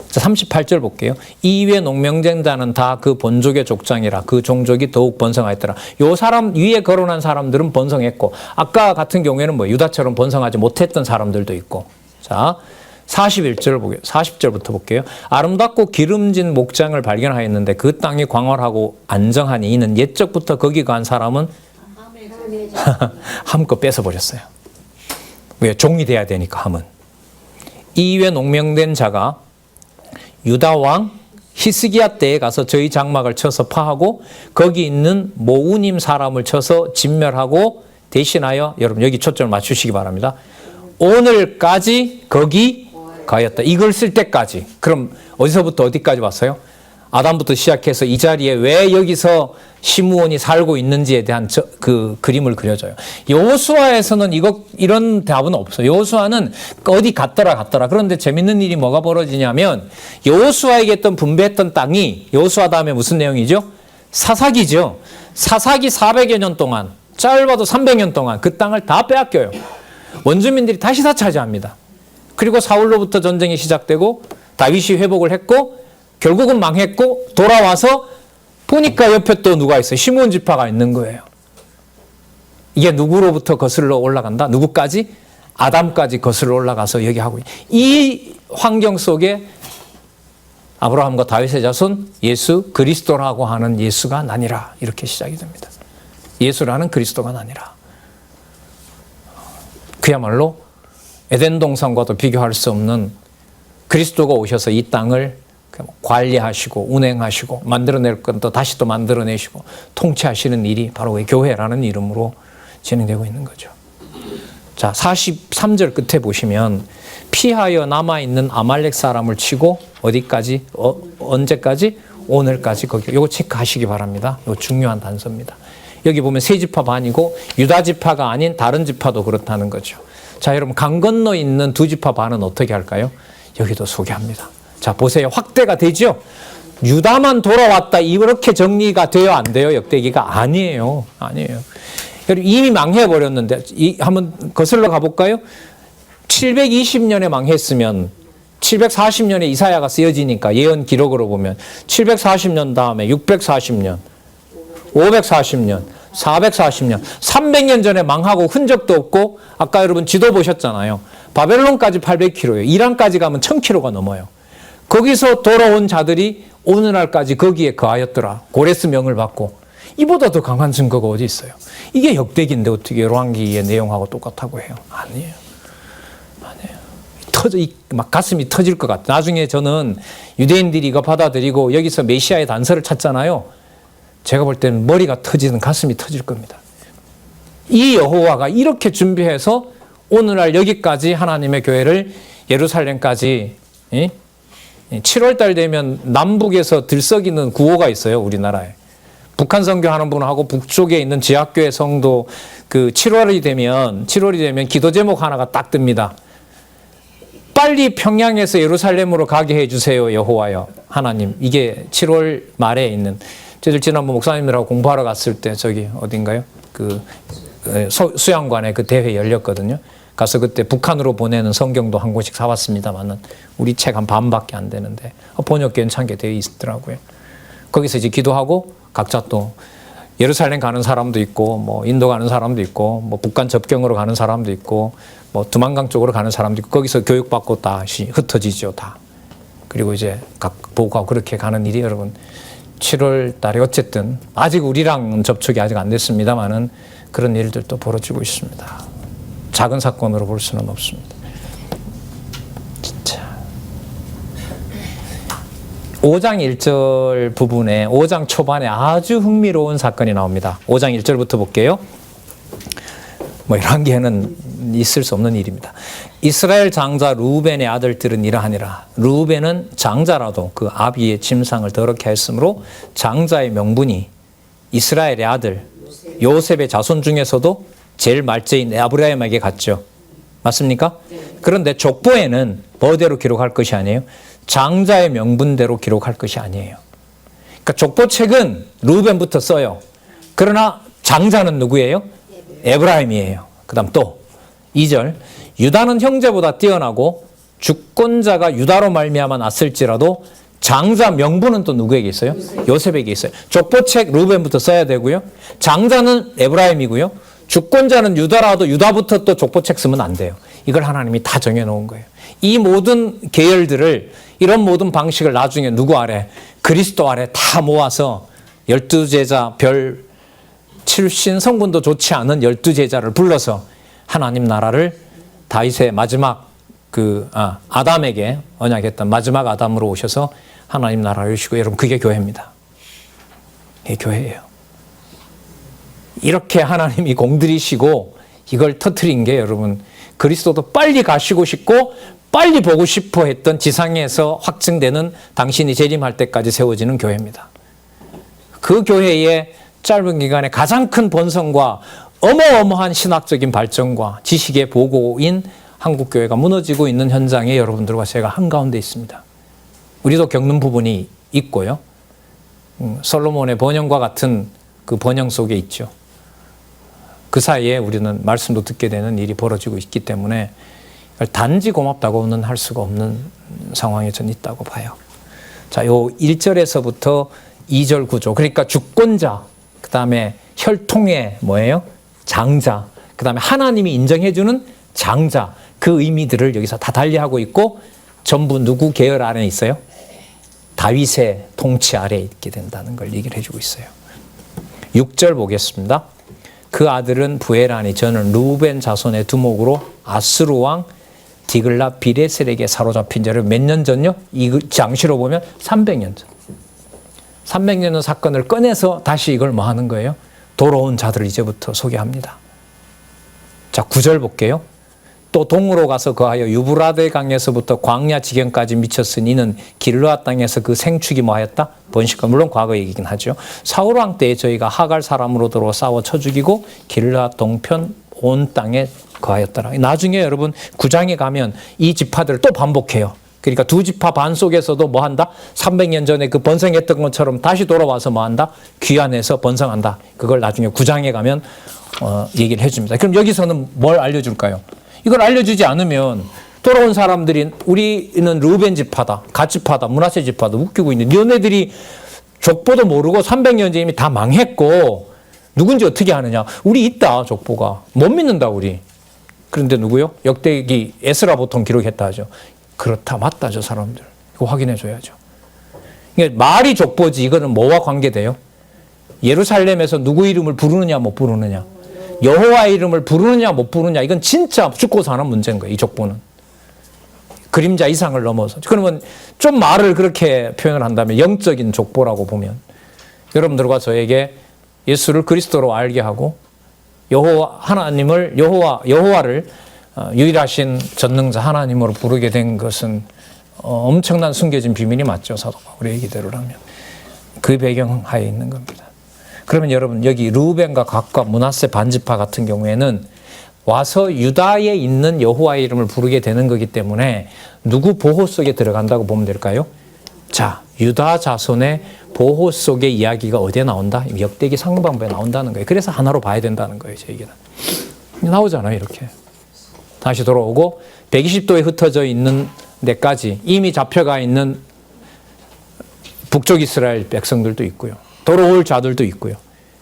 자, 38절 볼게요. 이외 농명쟁자는 다 그 본족의 족장이라 그 종족이 더욱 번성하였더라. 요 사람 위에 거론한 사람들은 번성했고 아까 같은 경우에는 유다처럼 번성하지 못했던 사람들도 있고. 자, 40절부터 볼게요. 아름답고 기름진 목장을 발견하였는데 그 땅이 광활하고 안정하니 이는 옛적부터 거기 간 사람은 함껏 뺏어버렸어요. 왜? 종이 돼야 되니까 함은. 이후에 농명된 자가 유다 왕 히스기야 때에 가서 저희 장막을 쳐서 파하고 거기 있는 모우님 사람을 쳐서 진멸하고 대신하여, 여러분 여기 초점을 맞추시기 바랍니다. 오늘까지 거기 가였다. 이걸 쓸 때까지. 그럼 어디서부터 어디까지 왔어요? 아담부터 시작해서 이 자리에 왜 여기서 시므온이 살고 있는지에 대한 그 그림을 그려줘요. 여호수아에서는 이런 답은 없어요. 여호수아는 어디 갔더라. 그런데 재밌는 일이 뭐가 벌어지냐면 여호수아에게 분배했던 땅이, 여호수아 다음에 무슨 내용이죠? 사사기죠. 사사기 400여 년 동안, 짧아도 300년 동안 그 땅을 다 빼앗겨요. 원주민들이 다시 다 차지합니다. 그리고 사울로부터 전쟁이 시작되고 다윗이 회복을 했고 결국은 망했고 돌아와서 보니까 옆에 또 누가 있어요? 시므온 지파가 있는 거예요. 이게 누구로부터 거슬러 올라간다? 누구까지? 아담까지 거슬러 올라가서 여기 하고 이 환경 속에 아브라함과 다윗의 자손 예수 그리스도라고 하는 예수가 나니라, 이렇게 시작이 됩니다. 예수라는 그리스도가 나니라. 그야말로 에덴 동산과도 비교할 수 없는 그리스도가 오셔서 이 땅을 관리하시고 운행하시고 만들어낼 건 또 다시 또 만들어내시고 통치하시는 일이 바로 교회라는 이름으로 진행되고 있는 거죠. 자, 43절 끝에 보시면 피하여 남아있는 아말렉 사람을 치고 어디까지? 언제까지? 오늘까지. 거기. 이거 체크하시기 바랍니다. 이거 중요한 단서입니다. 여기 보면 세 지파 반이고 유다 지파가 아닌 다른 지파도 그렇다는 거죠. 자, 여러분 강 건너 있는 두 지파 반은 어떻게 할까요? 여기도 소개합니다. 자, 보세요. 확대가 되죠? 유다만 돌아왔다. 이렇게 정리가 돼요? 안 돼요? 역대기가? 아니에요. 이미 망해버렸는데, 한번 거슬러 가볼까요? 720년에 망했으면 740년에 이사야가 쓰여지니까 예언 기록으로 보면 740년 다음에 640년, 540년, 440년, 300년 전에 망하고 흔적도 없고, 아까 여러분 지도 보셨잖아요. 바벨론까지 800km예요. 이란까지 가면 1000km가 넘어요. 거기서 돌아온 자들이 오늘날까지 거기에 거하였더라. 고레스 명을 받고. 이보다 더 강한 증거가 어디 있어요? 이게 역대기인데 어떻게 열왕기의 내용하고 똑같다고 해요? 아니에요. 막 가슴이 터질 것 같아요. 나중에 저는 유대인들이 이거 받아들이고 여기서 메시아의 단서를 찾잖아요. 제가 볼 때는 머리가 터지는, 가슴이 터질 겁니다. 이 여호와가 이렇게 준비해서 오늘날 여기까지 하나님의 교회를 예루살렘까지 7월달 되면 남북에서 들썩이는 구호가 있어요. 우리나라에. 북한 선교하는 분하고 북쪽에 있는 지하교회 성도 7월이 되면 기도 제목 하나가 딱 뜹니다. 빨리 평양에서 예루살렘으로 가게 해주세요. 여호와여 하나님. 이게 7월 말에 있는, 저들 지난번 목사님들하고 공부하러 갔을 때 저기 어딘가요? 수양관에 그 대회 열렸거든요. 가서 그때 북한으로 보내는 성경도 한 권씩 사왔습니다만은 우리 책 한 반밖에 안 되는데 번역 괜찮게 되어 있더라고요. 거기서 이제 기도하고 각자 또 예루살렘 가는 사람도 있고, 뭐 인도 가는 사람도 있고, 뭐 북한 접경으로 가는 사람도 있고, 뭐 두만강 쪽으로 가는 사람도 있고, 거기서 교육받고 다시 흩어지죠, 다. 그리고 이제 각 보고하고 그렇게 가는 일이 여러분 7월 달에 어쨌든 아직 우리랑 접촉이 아직 안 됐습니다만은 그런 일들도 벌어지고 있습니다. 작은 사건으로 볼 수는 없습니다. 진짜. 5장 1절 부분에 5장 초반에 아주 흥미로운 사건이 나옵니다. 5장 1절부터 볼게요. 뭐 이런 게는 있을 수 없는 일입니다. 이스라엘 장자 르우벤의 아들들은 이러하니라. 르우벤은 장자라도 그 아비의 침상을 더럽게 했으므로 장자의 명분이 이스라엘의 아들 요셉의 자손 중에서도 제일 말제인 아브라함에게 갔죠. 맞습니까? 그런데 족보에는 뭐대로 기록할 것이 아니에요? 장자의 명분대로 기록할 것이 아니에요. 그러니까 족보책은 르우벤부터 써요. 그러나 장자는 누구예요? 에브라임이에요. 그 다음 또 2절 유다는 형제보다 뛰어나고 주권자가 유다로 말미암아 났을지라도 장자 명분은 또 누구에게 있어요? 요셉에게 있어요. 족보책 르우벤부터 써야 되고요. 장자는 에브라임이고요. 주권자는 유다라도 유다부터 또 족보책 쓰면 안 돼요. 이걸 하나님이 다 정해놓은 거예요. 이 모든 계열들을, 이런 모든 방식을 나중에 누구 아래? 그리스도 아래 다 모아서 12제자 별 출신 성분도 좋지 않은 12제자를 불러서 하나님 나라를 다윗의 마지막 아담에게 언약했던 마지막 아담으로 오셔서 하나님 나라를 이루시고, 여러분 그게 교회입니다. 이게 교회예요. 이렇게 하나님이 공들이시고 이걸 터뜨린 게 여러분 그리스도도 빨리 가시고 싶고 빨리 보고 싶어 했던 지상에서 확증되는 당신이 재림할 때까지 세워지는 교회입니다. 그 교회의 짧은 기간에 가장 큰 번성과 어마어마한 신학적인 발전과 지식의 보고인 한국교회가 무너지고 있는 현장에 여러분들과 제가 한가운데 있습니다. 우리도 겪는 부분이 있고요. 솔로몬의 번영과 같은 그 번영 속에 있죠. 그 사이에 우리는 말씀도 듣게 되는 일이 벌어지고 있기 때문에 단지 고맙다고는 할 수가 없는 상황에 전 있다고 봐요. 자, 요 1절에서부터 2절 구조. 그러니까 주권자, 그 다음에 혈통의 뭐예요? 장자, 그 다음에 하나님이 인정해주는 장자. 그 의미들을 여기서 다 달리하고 있고 전부 누구 계열 아래 있어요? 다윗의 통치 아래에 있게 된다는 걸 얘기를 해주고 있어요. 6절 보겠습니다. 그 아들은 부엘하니 저는 루벤 자손의 두목으로 아스루 왕 디글라 비레셀에게 사로잡힌 자를 몇 년 전요? 이 장시로 보면 300년 전. 300년 전 사건을 꺼내서 다시 이걸 뭐 하는 거예요? 돌아온 자들을 이제부터 소개합니다. 자, 9절 볼게요. 또 동으로 가서 거하여 유브라데 강에서부터 광야 지경까지 미쳤으니 이는 길르앗 땅에서 그 생축이 뭐하였다? 번식과, 물론 과거 얘기긴 하죠. 사울 왕 때에 저희가 하갈 사람으로 들어 싸워 쳐 죽이고 길르앗 동편 온 땅에 거하였더라. 나중에 여러분 9장에 가면 이 지파들을 또 반복해요. 그러니까 두 지파 반 속에서도 뭐 한다? 300년 전에 그 번성했던 것처럼 다시 돌아와서 뭐 한다? 귀환해서 번성한다. 그걸 나중에 9장에 가면 얘기를 해줍니다. 그럼 여기서는 뭘 알려줄까요? 이걸 알려주지 않으면 돌아온 사람들이 우리는 르우벤 지파다, 갓 지파다, 므낫세 지파다 웃기고 있는데 너네들이 족보도 모르고 300년 전에 이미 다 망했고 누군지 어떻게 하느냐. 우리 있다, 족보가. 못 믿는다, 우리. 그런데 누구요? 역대기 에스라 보통 기록했다 하죠. 그렇다, 맞다, 저 사람들. 이거 확인해 줘야죠. 이게 말이 족보지 이거는 뭐와 관계돼요? 예루살렘에서 누구 이름을 부르느냐 못 부르느냐. 여호와 이름을 부르느냐 못 부르느냐. 이건 진짜 죽고 사는 문제인 거예요, 이 족보는. 그림자 이상을 넘어서. 그러면 좀 말을 그렇게 표현을 한다면 영적인 족보라고 보면 여러분들과 저에게 예수를 그리스도로 알게 하고 여호와 하나님을 여호와를 유일하신 전능자 하나님으로 부르게 된 것은 엄청난 숨겨진 비밀이 맞죠. 사도 바울의 얘기대로라면. 그 배경하에 있는 겁니다. 그러면 여러분 여기 르우벤과 갓과 므낫세 반지파 같은 경우에는 와서 유다에 있는 여호와의 이름을 부르게 되는 거기 때문에 누구 보호 속에 들어간다고 보면 될까요? 자, 유다 자손의 보호 속의 이야기가 어디에 나온다? 역대기 상반부에 나온다는 거예요. 그래서 하나로 봐야 된다는 거예요, 제 얘기는. 나오잖아요, 이렇게. 다시 돌아오고 120도에 흩어져 있는 데까지 이미 잡혀가 있는 북쪽 이스라엘 백성들도 있고요. 돌아올 자들도 있고요.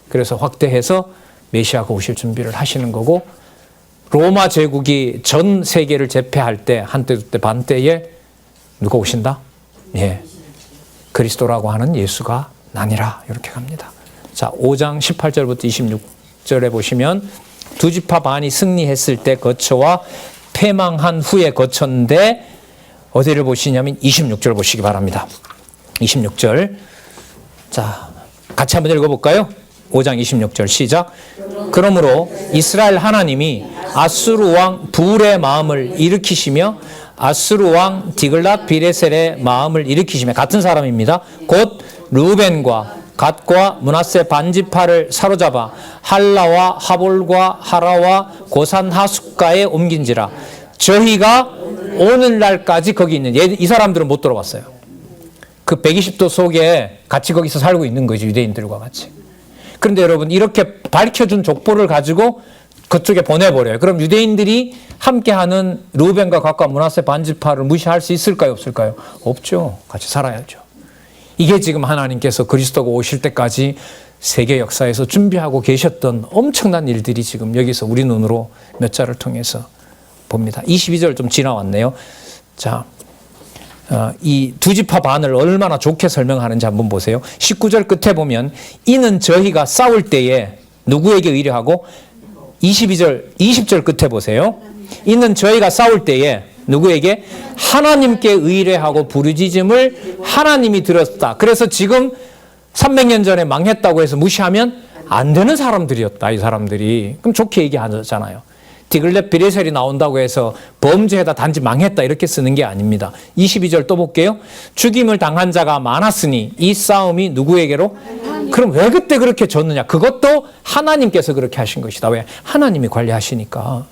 그래서 확대해서 메시아가 오실 준비를 하시는 거고 로마 제국이 전 세계를 제패할 때 한때 두때 반때에 누가 오신다? 예, 그리스도라고 하는 예수가 나니라 이렇게 갑니다. 자, 5장 18절부터 26절에 보시면 두 지파 반이 승리했을 때 거처와 패망한 후에 거처인데 어디를 보시냐면 26절 보시기 바랍니다. 26절. 자, 같이 한번 읽어볼까요? 5장 26절 시작. 그러므로 이스라엘 하나님이 아수르 왕 불의 마음을 일으키시며 아수르 왕 디글랏 비레셀의 마음을 일으키시며 같은 사람입니다. 곧 르우벤과 갓과 므낫세 반지파를 사로잡아 할라와 하볼과 하라와 고산 하숫가에 옮긴지라. 저희가 오늘날까지 거기 있는 이 사람들은 못 들어봤어요. 그 120도 속에 같이 거기서 살고 있는 거죠. 유대인들과 같이. 그런데 여러분 이렇게 밝혀준 족보를 가지고 그쪽에 보내버려요. 그럼 유대인들이 함께하는 르우벤과 갓과 므낫세 반지파를 무시할 수 있을까요? 없을까요? 없죠. 같이 살아야죠. 이게 지금 하나님께서 그리스도가 오실 때까지 세계 역사에서 준비하고 계셨던 엄청난 일들이 지금 여기서 우리 눈으로 몇 자를 통해서 봅니다. 22절 좀 지나왔네요. 자, 이 두 지파 반을 얼마나 좋게 설명하는지 한번 보세요. 19절 끝에 보면 이는 저희가 싸울 때에 누구에게 의뢰하고 20절 끝에 보세요. 이는 저희가 싸울 때에 누구에게? 하나님께 의뢰하고 부르짖음을 하나님이 들었다. 그래서 지금 300년 전에 망했다고 해서 무시하면 안 되는 사람들이었다. 이 사람들이. 그럼 좋게 얘기하잖아요. 디글렛 비레셀이 나온다고 해서 범죄에다 단지 망했다 이렇게 쓰는 게 아닙니다. 22절 또 볼게요. 죽임을 당한 자가 많았으니 이 싸움이 누구에게로? 그럼 왜 그때 그렇게 졌느냐? 그것도 하나님께서 그렇게 하신 것이다. 왜? 하나님이 관리하시니까.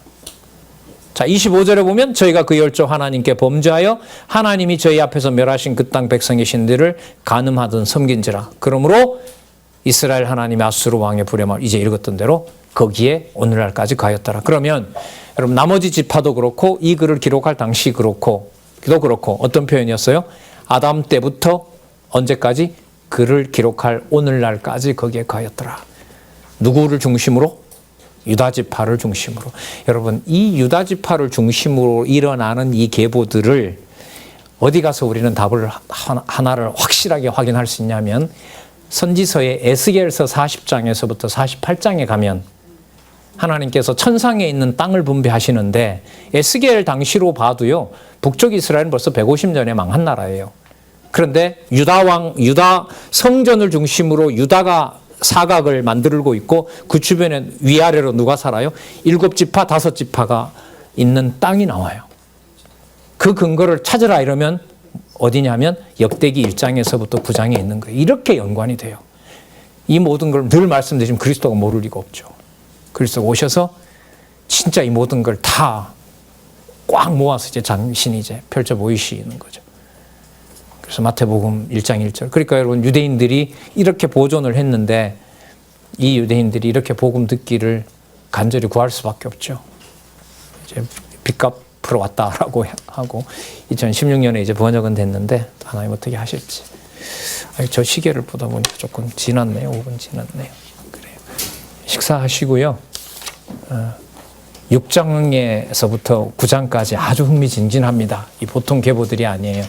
자, 25절에 보면 저희가 그 열조 하나님께 범죄하여 하나님이 저희 앞에서 멸하신 그 땅 백성의 신들을 간음하던 섬긴지라. 그러므로 이스라엘 하나님의 아수르 왕의 불의 말 이제 읽었던 대로 거기에 오늘날까지 가였더라. 그러면 여러분 나머지 지파도 그렇고 이 글을 기록할 당시 그렇고 어떤 표현이었어요? 아담 때부터 언제까지? 글을 기록할 오늘날까지 거기에 가였더라. 누구를 중심으로? 유다 지파를 중심으로. 여러분 이 유다 지파를 중심으로 일어나는 이 계보들을 어디 가서 우리는 답을 하나를 확실하게 확인할 수 있냐면 선지서의 에스겔서 40장에서부터 48장에 가면 하나님께서 천상에 있는 땅을 분배하시는데 에스겔 당시로 봐도요. 북쪽 이스라엘은 벌써 150년에 망한 나라예요. 그런데 유다 성전을 중심으로 유다가 사각을 만들고 있고 그 주변에 위아래로 누가 살아요? 7지파, 5지파가 있는 땅이 나와요. 그 근거를 찾으라 이러면 어디냐면 역대기 1장에서부터 9장에 있는 거예요. 이렇게 연관이 돼요. 이 모든 걸 늘 말씀드리지만 그리스도가 모를 리가 없죠. 그리스도가 오셔서 진짜 이 모든 걸 다 꽉 모아서 이제 당신이 이제 펼쳐 보이시는 거죠. 그래서 마태복음 1장 1절. 그러니까 여러분 유대인들이 이렇게 보존을 했는데 이 유대인들이 이렇게 복음 듣기를 간절히 구할 수밖에 없죠. 이제 빚갚으러 왔다라고 하고 2016년에 이제 번역은 됐는데 하나님 어떻게 하실지. 저 시계를 보다 보니까 조금 지났네요. 5분 지났네요. 그래요. 식사하시고요. 6장에서부터 9장까지 아주 흥미진진합니다. 이 보통 계보들이 아니에요.